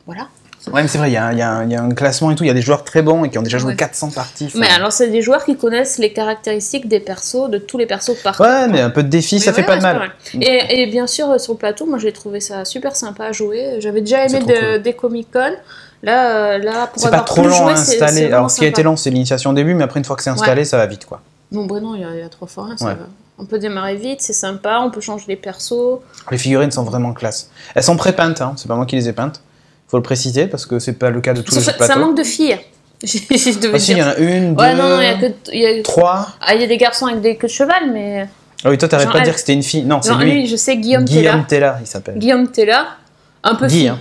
voilà. Ouais, mais c'est vrai, il y a un classement et tout. Il y a des joueurs très bons et qui ont déjà joué 400 parties. Mais alors, c'est des joueurs qui connaissent les caractéristiques des persos, de tous les persos par Ouais, mais un peu de défi, ça fait pas de mal. Et bien sûr, sur le plateau, moi j'ai trouvé ça super sympa à jouer. J'avais déjà aimé des Comic-Con. Là, pour c'est pas trop long à installer. Alors, ce qui a été long, c'est l'initiation au début, mais après, une fois que c'est installé, ça va vite, quoi. Non, non, il y a 3 fois 1, ça va. On peut démarrer vite, c'est sympa, on peut changer les persos. Les figurines sont vraiment classe. Elles sont pré-peintes, hein. C'est pas moi qui les ai peintes. Faut le préciser parce que c'est pas le cas de tous les jeux de plateau. Ça manque de filles. Si, il y en a une, deux, non, il y a 3. Ah, il y a des garçons avec des queues de cheval, mais. Ah oui, toi, t'arrêtes pas de dire que c'était une fille. Non, c'est lui. Je sais, Guillaume Tella, il s'appelle. Guillaume Tella, un peu Guy, fille. hein,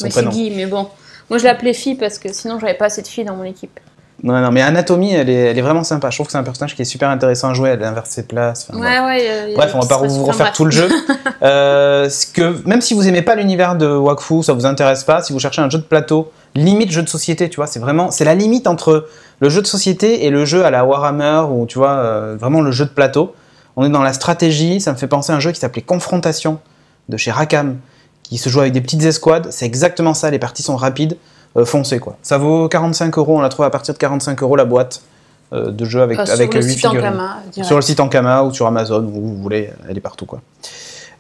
mais c'est Guy, mais bon. Moi, je l'appelais fille parce que sinon, j'avais pas assez de filles dans mon équipe. Non, mais Anatomie, elle est vraiment sympa. Je trouve que c'est un personnage qui est super intéressant à jouer. Elle inverse ses places. Bref, on va pas vous refaire tout le jeu. Même si vous aimez pas l'univers de Wakfu, ça vous intéresse pas. Si vous cherchez un jeu de plateau, limite jeu de société, tu vois, c'est la limite entre le jeu de société et le jeu à la Warhammer ou tu vois, vraiment le jeu de plateau. On est dans la stratégie. Ça me fait penser à un jeu qui s'appelait Confrontation de chez Rackham, qui se joue avec des petites escouades. C'est exactement ça. Les parties sont rapides. Foncez quoi. Ça vaut 45 €, on la trouve à partir de 45 € la boîte de jeu avec 8 figurines. Sur le site Ankama ou sur Amazon, où vous voulez, elle est partout quoi.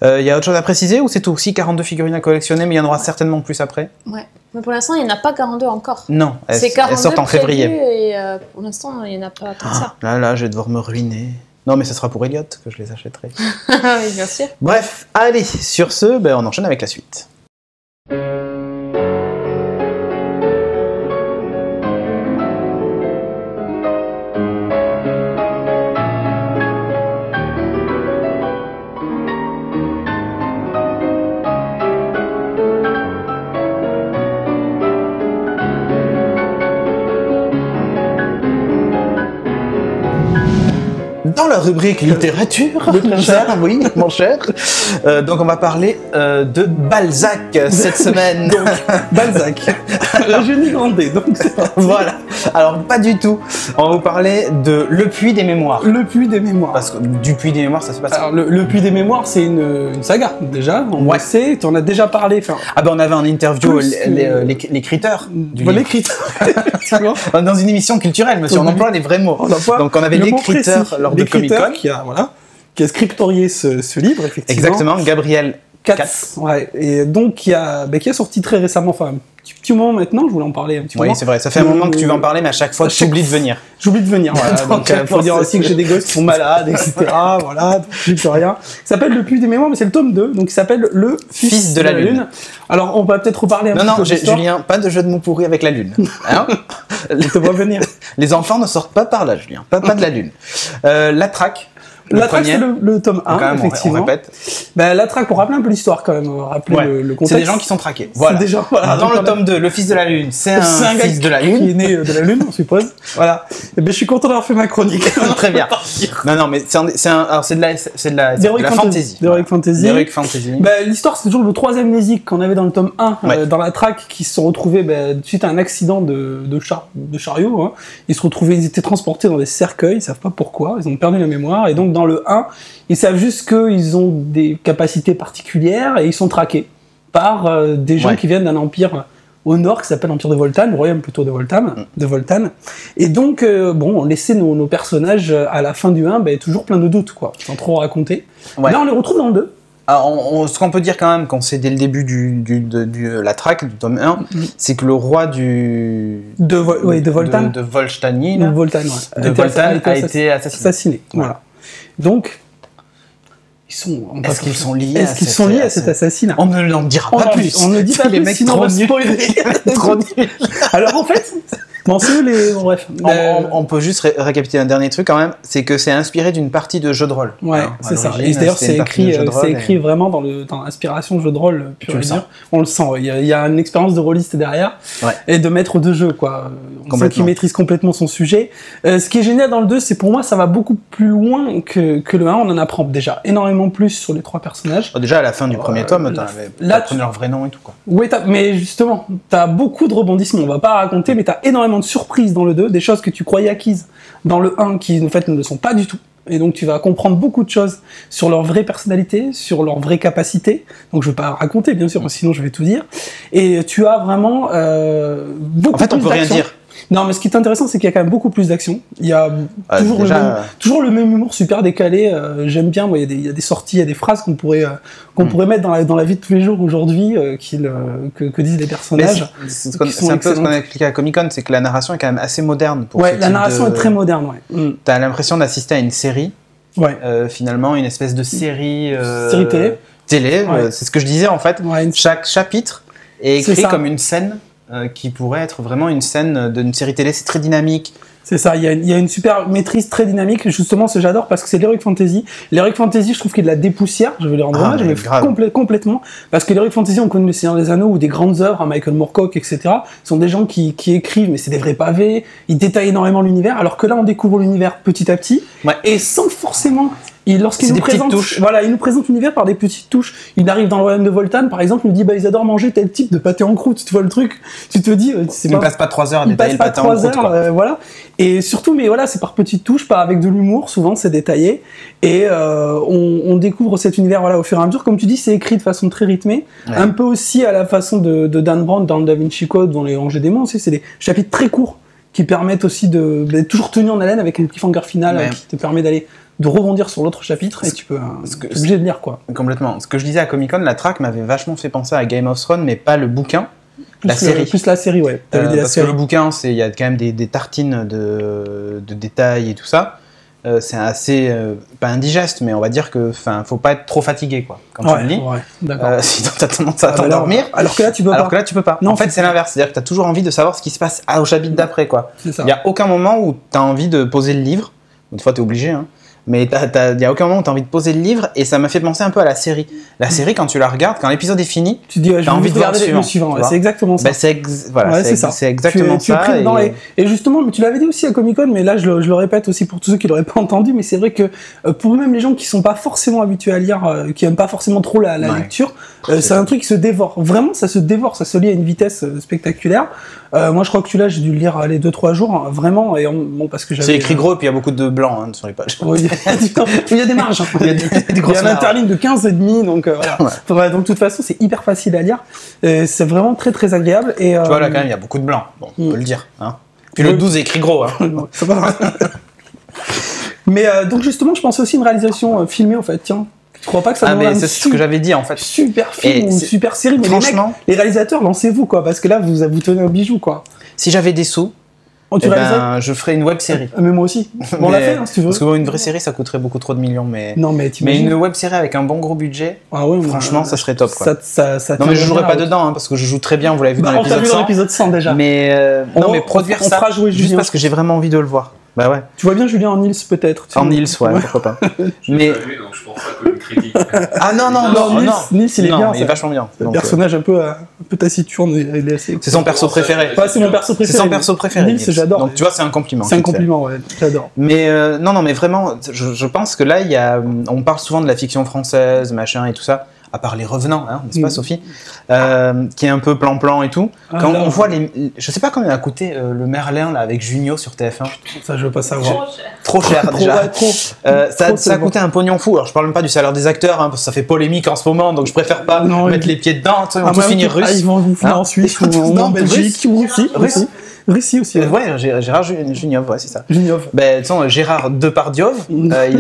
Y a autre chose à préciser ou c'est tout? Si 42 figurines à collectionner, mais il y en aura certainement plus après. Ouais, mais pour l'instant il n'y en a pas 42 encore. Non, elles sortent en février. Et pour l'instant il n'y en a pas tant que ça. Là, je vais devoir me ruiner. Non, mais ce sera pour Elliot que je les achèterai. Oui, bien sûr. Bref, allez, sur ce, on enchaîne avec la suite. Dans la rubrique littérature, mon cher. Donc on va parler de Balzac cette semaine. Donc, Balzac, le génie Grandet. Donc voilà. Alors pas du tout. On va vous parler de Le Puits des Mémoires. Le Puits des Mémoires. Parce que du Puits des Mémoires, ça se passe. Alors le Puits des Mémoires, c'est une saga déjà. On le sait. Tu en as déjà parlé. On avait en interview l'écriteur. L'écriteur. Dans une émission culturelle, monsieur. On emploie les vrais mots. Donc on avait l'écriteur lors de Comic-Con qui a scriptorié ce livre, effectivement. Exactement, Gabriel Katz. Ouais, et donc qui a sorti très récemment, un petit moment maintenant, je voulais en parler un petit moment. Oui, c'est vrai, ça fait un moment que tu veux en parler, mais à chaque fois, tu oublies de venir. J'oublie de venir, voilà. Donc, faut dire aussi que j'ai des gosses qui sont malades, etc. Voilà, plus que rien. Il s'appelle Le Puits des Mémoires, mais c'est le tome 2, donc il s'appelle Le Fils de la Lune. Alors, on va peut-être reparler un petit peu de l'histoire. Non, Julien, pas de jeu de mots pourris avec la Lune. Hein? Je te vois venir. Les enfants ne sortent pas par là, Julien. Pas de la Lune. La Traque. La Traque, c'est le tome 1, même, effectivement. On répète. La Traque, pour rappeler un peu l'histoire quand même, rappeler le contexte. C'est des gens qui sont traqués. Voilà. Dans le tome 2, le Fils de la Lune, c'est un fils de la Lune. Qui est né de la Lune, on suppose. Voilà. Et je suis content d'avoir fait ma chronique. Très bien. Non, mais c'est de la fantasy. D'Heroic Fantasy. L'histoire, c'est toujours le 3e Nésique qu'on avait dans le tome 1, dans la Traque, qui se sont retrouvés, suite à un accident de chariot, hein. Ils étaient transportés dans des cercueils, ils savent pas pourquoi, ils ont perdu la mémoire, et donc dans le 1, ils savent juste qu'ils ont des capacités particulières et ils sont traqués par des gens qui viennent d'un empire au nord qui s'appelle l'Empire de Voltan, le royaume plutôt de Voltan. Et donc, on laissait nos personnages à la fin du 1 toujours plein de doutes, quoi, sans trop raconter. Ouais. Là, on les retrouve dans le 2. Alors, ce qu'on peut dire quand même, qu'on sait dès le début de la Traque, du tome 1, c'est que le roi de Voltan. De Volstani, de Voltan a été assassiné. Voilà. Donc, est-ce qu'ils sont liés à cet assassinat? On ne l'en dira pas plus. On ne dit pas les plus, mecs sinon on va spoiler. trop nuls. Alors en fait, Bon, c'est les... Bon, bref. On peut juste récapituler un dernier truc quand même, c'est que c'est inspiré d'une partie de jeu de rôle. Ouais, c'est ça. Et d'ailleurs, c'est écrit vraiment dans l'inspiration jeu de rôle pur et dur. On le sent, il y a une expérience de rôliste derrière et de maître de jeu, quoi. On sent qu'il maîtrise complètement son sujet. Ce qui est génial dans le 2, c'est pour moi, ça va beaucoup plus loin que le 1. On en apprend déjà énormément plus sur les 3 personnages. Déjà, à la fin du premier tome, t'apprenais leur vrai nom et tout, quoi. Oui, mais justement, t'as beaucoup de rebondissements. On va pas raconter, mais t'as énormément de surprises dans le 2, des choses que tu croyais acquises dans le 1 qui en fait ne le sont pas du tout. Et donc tu vas comprendre beaucoup de choses sur leur vraie personnalité, sur leur vraie capacité. Donc je vais pas raconter bien sûr, sinon je vais tout dire. Et tu as vraiment beaucoup plus d'action. En fait, on peut rien dire. Non, mais ce qui est intéressant, c'est qu'il y a quand même beaucoup plus d'action. Il y a toujours le même humour super décalé. J'aime bien, moi, il y a des sorties, il y a des phrases qu'on pourrait mettre dans la vie de tous les jours aujourd'hui, que disent les personnages. C'est un peu ce qu'on a expliqué à Comic-Con, c'est que la narration est quand même assez moderne. La narration est très moderne, T'as l'impression d'assister à une série. Finalement, une espèce de série... série télé. C'est ce que je disais, en fait. Chaque chapitre est écrit comme une scène qui pourrait être vraiment une scène d'une série télé. C'est très dynamique. C'est ça, il y a une super maîtrise très dynamique. Justement, j'adore parce que c'est l'Heroic Fantasy. L'Heroic Fantasy, je trouve qu'il y a de la dépoussière. Je veux lui rendre hommage, mais complètement. Parce que l'Heroic Fantasy, on connaît le Seigneur des Anneaux ou des grandes œuvres, Michael Moorcock, etc. Ce sont des gens qui écrivent, mais c'est des vrais pavés. Ils détaillent énormément l'univers. Alors que là, on découvre l'univers petit à petit. Et sans forcément... Lorsqu'il nous présente l'univers par des petites touches. Il arrive dans le royaume de Voltan, par exemple, il nous dit ils adorent manger tel type de pâté en croûte. Tu vois le truc, tu te dis il ne passe pas 3 heures à détailler le pâté en croûte. Voilà. Et surtout, mais voilà, c'est par petites touches, pas avec de l'humour. Souvent, c'est détaillé. Et on découvre cet univers au fur et à mesure. Comme tu dis, c'est écrit de façon très rythmée, un peu aussi à la façon de Dan Brown dans le Da Vinci Code, dans les Anges et Démons. C'est des chapitres très courts qui permettent aussi d'être toujours tenu en haleine avec un cliffhanger final qui te permet de rebondir sur l'autre chapitre et tu peux t'es obligé de lire, quoi. Complètement. Ce que je disais à Comic-Con, la track m'avait vachement fait penser à Game of Thrones, mais pas le bouquin, la série. Plus la série, ouais. Parce que le bouquin, il y a quand même des tartines de détails et tout ça. C'est assez, pas indigeste, mais on va dire que faut pas être trop fatigué, quoi, quand tu le lis. Sinon t'as tendance à t'endormir. Alors que là, tu peux pas. Non, en fait, c'est l'inverse. C'est-à-dire que t'as toujours envie de savoir ce qui se passe au chapitre d'après, quoi. Il y a aucun moment où t'as envie de poser le livre. Une fois, t'es obligé, hein. Mais il y a aucun moment où t'as envie de poser le livre, et ça m'a fait penser un peu à la série. La série, quand tu la regardes, quand l'épisode est fini, tu dis, t'as envie de voir le suivant. C'est exactement ça. C'est exactement ça. Et justement, mais tu l'avais dit aussi à Comic-Con, mais là, je le répète aussi pour tous ceux qui l'auraient pas entendu, mais c'est vrai que pour même les gens qui sont pas forcément habitués à lire, qui aiment pas forcément trop la lecture, c'est un truc qui se dévore. Vraiment, ça se dévore, ça se lit à une vitesse spectaculaire. Moi, je crois que celui-là, j'ai dû le lire 2-3 jours, vraiment, et parce que j'avais... C'est écrit gros, et puis il y a beaucoup de blanc sur les pages. Il y a des marges, il y a un interligne de 15,5, donc voilà. Donc de toute façon, c'est hyper facile à lire. C'est vraiment très très agréable. Et, tu vois, là quand même, il y a beaucoup de blanc, bon, on peut le dire. Hein. Puis le 12 est écrit gros. Hein. C'est pas vrai. Mais donc justement, je pensais aussi à une réalisation filmée, en fait, tiens. Je crois pas que ça mais c'est ce que j'avais dit, en fait. Super film ou super série, mais franchement, les réalisateurs, lancez-vous, quoi, parce que là, vous tenez un bijou, quoi. Si j'avais des sous, je ferais une web série. Mais moi aussi. On l'a fait, hein, si tu veux. Parce qu'une vraie série, ça coûterait beaucoup trop de millions. Mais une web série avec un bon gros budget, franchement, ça serait top, quoi. Non, mais je jouerai pas dedans, parce que je joue très bien, vous l'avez vu dans l'épisode 100. On t'a vu dans l'épisode 100 déjà. Mais produire ça, juste parce que j'ai vraiment envie de le voir. Bah ouais. Tu vois bien Julien en Nils, peut-être. En Nils, ouais, pourquoi pas. Mais donc je pense pas que une critique. Ah non, Nils, il est bien. Il est vachement bien. Un personnage un peu taciturne, il est assez. C'est son perso préféré. C'est mon perso préféré. C'est son perso préféré. Nils, j'adore. Donc tu vois, c'est un compliment. C'est un compliment, ouais. J'adore. Mais non, mais vraiment, je pense que là, on parle souvent de la fiction française, machin et tout ça. À part Les Revenants, hein, n'est-ce pas, Sophie, qui est un peu plan-plan et tout. Quand on voit je sais pas combien a coûté le Merlin là, avec Junio sur TF1. Ça, je veux pas savoir. Trop cher déjà. Ça a coûté un pognon fou. Alors, je parle même pas du salaire des acteurs, hein, parce que ça fait polémique en ce moment, donc je préfère pas mettre les pieds dedans. Ils vont tous finir russes. Ils vont finir en Suisse ou en Belgique ou Russie. Russie aussi. Ouais, Gérard Juniov, ouais, c'est ça. Juniov. Ben, tu sais, Gérard Depardieu,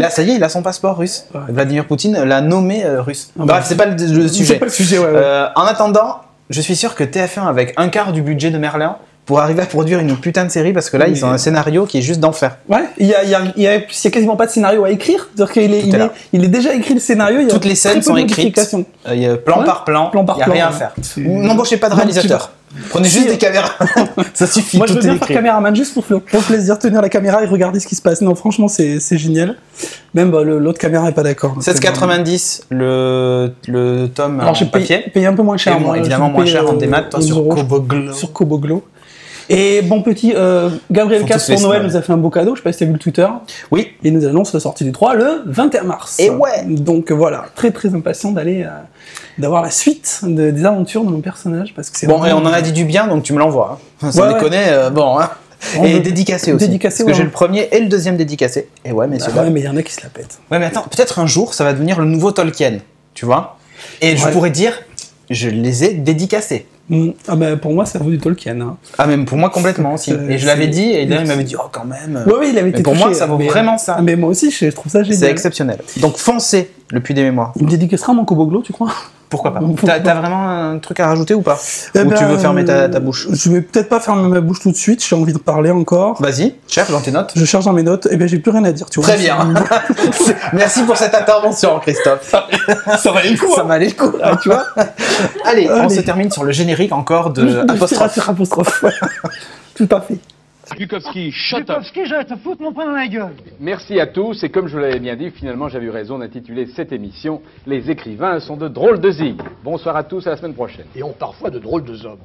ça y est, il a son passeport russe. Ouais. Vladimir Poutine l'a nommé russe. Bref, c'est pas le sujet. C'est pas le sujet, ouais. En attendant, je suis sûr que TF1, avec un quart du budget de Merlin, pour arriver à produire une putain de série, parce que là, ils ont un scénario qui est juste d'enfer. Ouais, il y a quasiment pas de scénario à écrire. C'est-à-dire qu'il est déjà écrit le scénario. Toutes les scènes sont écrites. Il y a plan par plan. Il n'y a rien à faire. N'embauchez pas de réalisateur. Prenez juste des caméras. Ça suffit. Moi, je veux bien faire caméraman juste pour le plaisir, tenir la caméra et regarder ce qui se passe. Non, franchement, c'est génial. Même l'autre caméra est pas d'accord. 7,90 le tome. Alors, j'ai payé un peu moins cher. Moi, évidemment, moins cher en démat, toi, sur Koboglo. Sur Koboglo. Et bon petit, Gabriel Cass pour Noël nous a fait un beau cadeau, je sais pas si t'as vu le Twitter. Oui. Et nous annonce la sortie du 3 le 21 mars. Et ouais. Donc voilà, très très impatient d'avoir la suite des aventures de mon personnage parce que c'est bon, et on en a dit du bien, donc tu me l'envoies. Hein. Sans déconner, bon. Hein. Et dédicacé aussi. Parce que j'ai le premier et le deuxième dédicacé. Et ouais, messieurs. Ouais, mais il y en a qui se la pètent. Ouais, mais attends, peut-être un jour, ça va devenir le nouveau Tolkien, tu vois. Et je pourrais dire, je les ai dédicacés. Ah bah pour moi ça vaut du Tolkien. Hein. Ah même pour moi complètement aussi. Et je l'avais dit et là il m'avait dit oh quand même. Ouais, il avait été pour touché, moi ça vaut vraiment ça. Mais moi aussi je trouve ça génial. C'est exceptionnel. Donc foncez le Puits des Mémoires. Il me dédicacera mon Koboglo tu crois? Pourquoi pas? T'as vraiment un truc à rajouter ou pas? Ou tu veux fermer ta bouche? Je vais peut-être pas fermer ma bouche tout de suite, j'ai envie de parler encore. Vas-y, cherche dans tes notes. Je cherche dans mes notes, et bien j'ai plus rien à dire, tu vois. Très bien. Merci pour cette intervention, Christophe. Ça valait le coup. Ça valait le coup, tu vois. Allez, on se termine sur le générique encore de apostrophe. Tout à fait. Bukowski, shut up. Bukowski, je vais te foutre mon poing dans la gueule. Merci à tous, et comme je vous l'avais bien dit, finalement j'avais eu raison d'intituler cette émission « Les écrivains sont de drôles de zig ». Bonsoir à tous, à la semaine prochaine. Et ont parfois de drôles de hommes.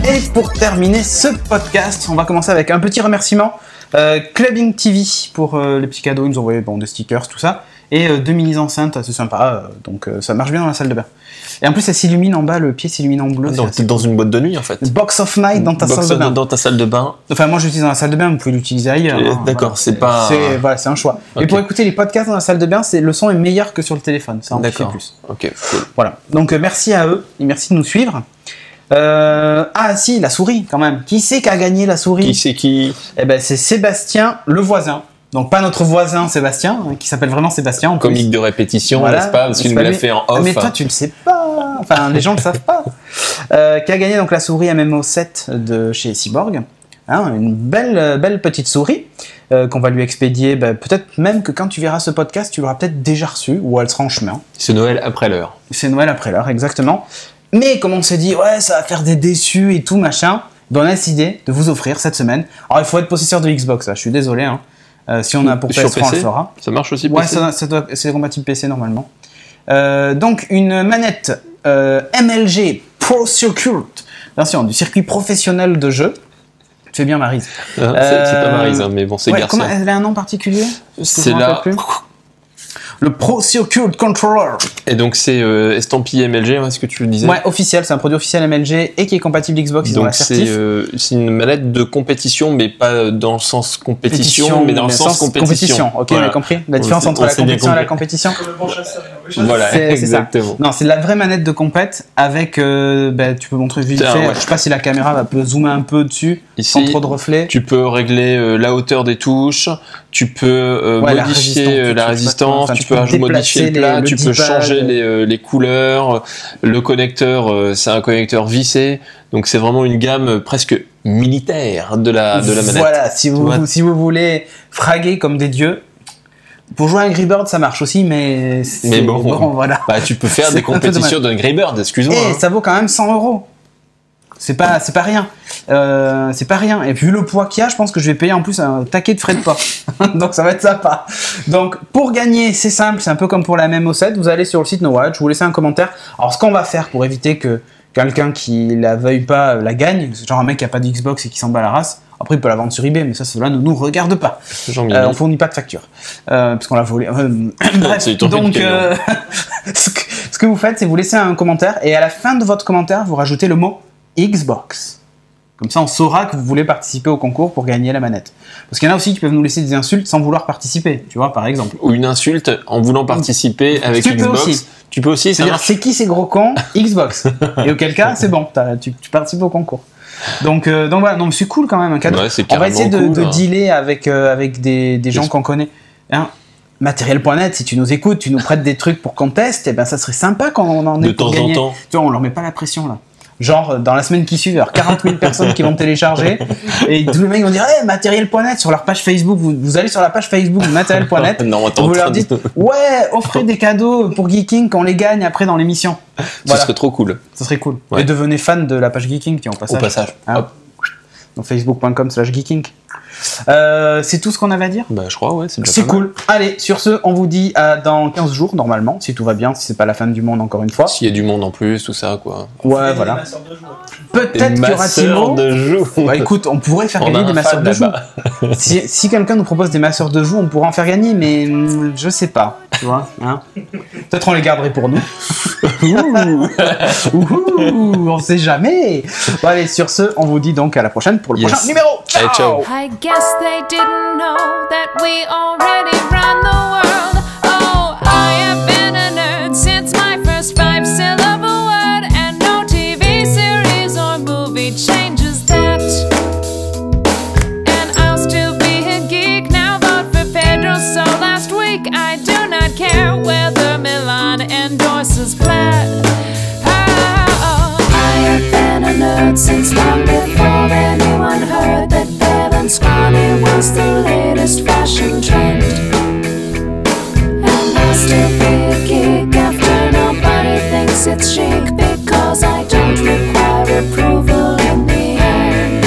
Et pour terminer ce podcast, on va commencer avec un petit remerciement. Clubbing TV pour les petits cadeaux, ils nous ont envoyé des stickers, tout ça. Et 2 mini-enceintes, c'est sympa, donc ça marche bien dans la salle de bain. Et en plus, ça s'illumine en bas, le pied s'illumine en bleu. Donc t'es dans une boîte de nuit en fait. Box of Night dans ta salle de bain. Dans ta salle de bain. Enfin, moi je l'utilise dans la salle de bain, vous pouvez l'utiliser ailleurs. D'accord, voilà. c'est pas. Voilà, c'est un choix. Okay. Et pour écouter les podcasts dans la salle de bain, le son est meilleur que sur le téléphone. Ça amplifie plus. Ok, cool. Voilà. Donc merci à eux et merci de nous suivre. Ah si, la souris quand même. Qui c'est qui a gagné la souris? Qui c'est qui? Eh ben c'est Sébastien, le voisin. Donc pas notre voisin Sébastien, qui s'appelle vraiment Sébastien. En comique de répétition, voilà, n'est-ce pas? Parce qu'il nous l'a fait en off. Mais toi tu le sais pas. Enfin les gens le savent pas. Qui a gagné donc la souris MMO7 de chez Cyborg. Hein, une belle petite souris qu'on va lui expédier. Peut-être même que quand tu verras ce podcast, tu l'auras peut-être déjà reçue ou elle sera en chemin. C'est Noël après l'heure. C'est Noël après l'heure, exactement. Mais comme on s'est dit, ouais, ça va faire des déçus et tout, machin, on a décidé de vous offrir cette semaine. Alors, il faut être possesseur de Xbox, là, je suis désolé. Hein. Si on a pour PS3, on le fera. Ça marche aussi PC? Ouais, c'est compatible PC normalement. Donc, une manette MLG Pro Circuit, version du circuit professionnel de jeu. Tu fais bien, Maryse. C'est pas Maryse, hein, mais bon, c'est Garcia. Comment elle a un nom particulier? C'est là. Le Pro Circuit Controller. Et donc c'est estampillé MLG, est-ce que tu le disais? Ouais, officiel, c'est un produit officiel MLG et qui est compatible Xbox. Donc c'est une manette de compétition, mais pas dans le sens compétition, mais dans le sens compétition. Ok, voilà. On a compris la différence entre la compétition et la compétition. Voilà, exactement. Ça. Non, c'est la vraie manette de compète avec. Tu peux montrer vite fait. Je sais pas si la caméra peut zoomer un peu dessus ici, sans trop de reflets. Tu peux régler la hauteur des touches, tu peux modifier la résistance, tu peux modifier le plat, tu peux changer les couleurs. Le connecteur, c'est un connecteur vissé, donc c'est vraiment une gamme presque militaire de la manette. Voilà, si vous voulez fraguer comme des dieux. Pour jouer à Angry Bird, ça marche aussi, mais bon, voilà. Bah, tu peux faire des compétitions d'Angry Bird, excuse-moi. Et ça vaut quand même 100 €. C'est pas rien. C'est pas rien. Et puis, vu le poids qu'il y a, je pense que je vais payer en plus un taquet de frais de port. Donc, ça va être sympa. Donc, pour gagner, c'est simple. C'est un peu comme pour la MMO7. Vous allez sur le site NoWatch, vous laissez un commentaire. Alors, ce qu'on va faire pour éviter que quelqu'un qui la veuille pas la gagne, genre un mec qui a pas de Xbox et qui s'en bat la race, après il peut la vendre sur eBay, mais ça, cela ne nous regarde pas. On fournit pas de facture. Parce qu'on l'a volé. Bref, donc, ce que vous faites, c'est vous laissez un commentaire et à la fin de votre commentaire, vous rajoutez le mot Xbox. Comme ça, on saura que vous voulez participer au concours pour gagner la manette. Parce qu'il y en a aussi qui peuvent nous laisser des insultes sans vouloir participer, tu vois, par exemple. Ou une insulte en voulant participer avec Xbox. Tu peux aussi. C'est-à-dire, c'est qui ces gros cons? Xbox. Et auquel cas, c'est bon, tu participes au concours. Donc voilà, donc c'est cool quand même, un cadeau. Ouais, on va essayer de dealer avec des gens qu'on connaît. Hein, Matériel.net, si tu nous écoutes, tu nous prêtes des trucs pour qu'on teste, et ben ça serait sympa quand on en ait de temps en temps. Tu vois, on leur met pas la pression là. Genre, dans la semaine qui suit, il y aura 40 000 personnes qui vont télécharger. Et tous les mecs vont dire, hey, matériel.net sur leur page Facebook. Vous allez sur la page Facebook de matériel.net. Vous leur dites, ouais, offrez des cadeaux pour Geeking qu'on les gagne après dans l'émission. Ce serait trop cool. Ce serait cool. Ouais. Et devenez fan de la page Geeking, tiens, au passage. Hein, hop. Donc facebook.com/geeking. C'est tout ce qu'on avait à dire? Bah, je crois, ouais. C'est cool. Allez, sur ce, on vous dit à dans 15 jours, normalement, si tout va bien, si c'est pas la fin du monde encore une fois. S'il y a du monde en plus, tout ça, quoi. Ouais, voilà. Peut-être qu'il y aura Timo. De joues. Bah écoute, on pourrait faire gagner des masseurs de joues. Si quelqu'un nous propose des masseurs de joues, on pourrait en faire gagner, mais je sais pas. Tu vois, hein. Peut-être on les garderait pour nous. On sait jamais. Bon, allez, sur ce, on vous dit donc à la prochaine pour le prochain numéro. Ciao. Allez, ciao. I guess they didn't know that we already run the world. Oh, I have been a nerd since my first 5-syllable word, and no TV series or movie changes that. And I'll still be a geek now, vote for Pedro. So last week I do not care whether Milan endorses Plaid. Oh, I have been a nerd since long before anyone heard that Scrawny was the latest fashion trend. And I'll still be a geek after nobody thinks it's chic, because I don't require approval in the end.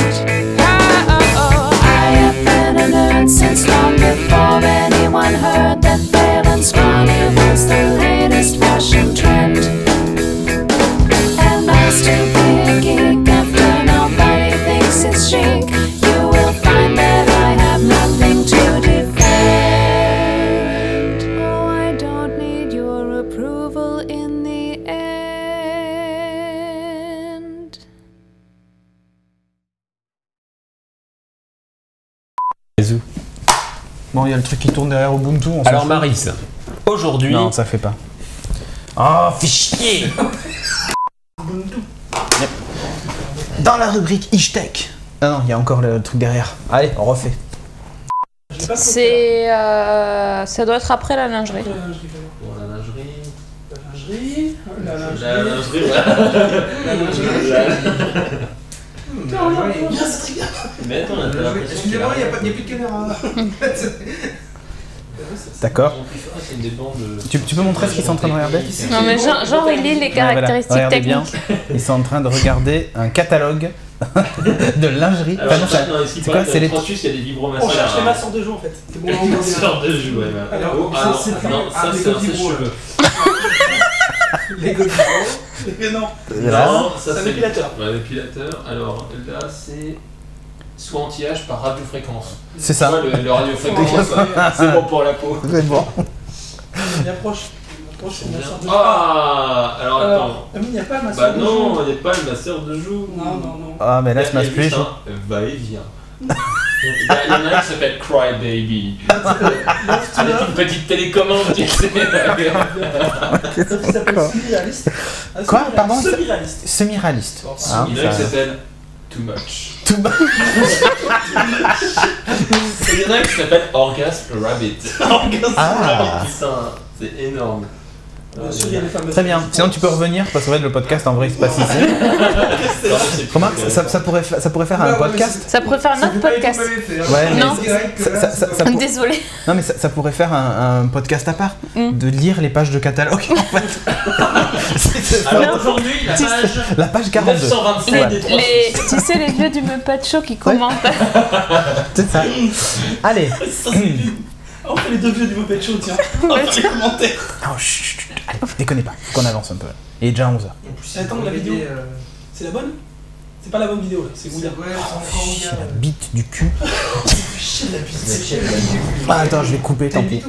I have been a nerd since long before anyone heard that Pale Scrawny was the latest fashion trend. And I'll still be a geek after nobody thinks it's chic. Bon, il y a le truc qui tourne derrière Ubuntu. Alors Maris, aujourd'hui... Non, ça fait pas. Oh, fais chier. Dans la rubrique Ishtech. Ah non, il y a encore le truc derrière. Allez, on refait. C'est... ça doit être après la lingerie. La lingerie. Bien, c'est très bien. Mais attends, excusez-moi, il n'y a plus de caméra. D'accord. Tu peux montrer ce qu'ils sont en train de regarder? Non mais genre il lit les caractéristiques voilà. Regardez techniques. Bien. Ils sont en train de regarder un catalogue de lingerie. Alors, c'est quoi? C'est les il y a des vibromasseurs. On cherche les masseurs de joues en fait. C'est bon, masseurs de joues, ouais. Alors, ça c'est un sèche-cheveux. Les Lego mais non. Non, c'est un épilateur. Un épilateur. Alors là c'est soit anti-âge par radiofréquence. C'est ça. Le radiofréquence, c'est bon pour la peau. C'est bon. Bien proche. Ah, alors attends. Il n'y a pas le masseur de joue. Bah non, il n'y a pas le masseur de joue. Non. Ah, mais là, je masse plus. Va et vient. Il y en a un qui s'appelle Cry Baby. Avec une petite télécommande, tu sais. Ça s'appelle semi-réaliste. Quoi? Pardon? Semi-réaliste. Semi-réaliste. Il y en a un qui s'appelle Too Much. Too Much. Il y en a un qui s'appelle Orgasm Rabbit. Orgasm Rabbit, putain, c'est énorme. Très bien. Sinon tu peux revenir parce que le podcast en vrai il se passe ici. Comment ça pourrait faire un podcast? Ça pourrait faire un autre podcast. Ouais, non. Désolé. Non mais ça pourrait faire un podcast à part de lire les pages de catalogue en fait. Alors aujourd'hui la page 42. 927 des 3. Tu sais les vieux du Muppet Show qui commentent. C'est ça. Allez. On fait les deux vieux du Muppet Show, tiens. On va faire les commentaires. Oh, chut, allez, déconnez pas, faut qu'on avance un peu. Il est déjà 11h. Attends, la vidéo, c'est la bonne? C'est pas la bonne vidéo là, c'est Gouda. La bite du cul. C'est la bite du cul. Ah, attends, je vais couper, tant pis.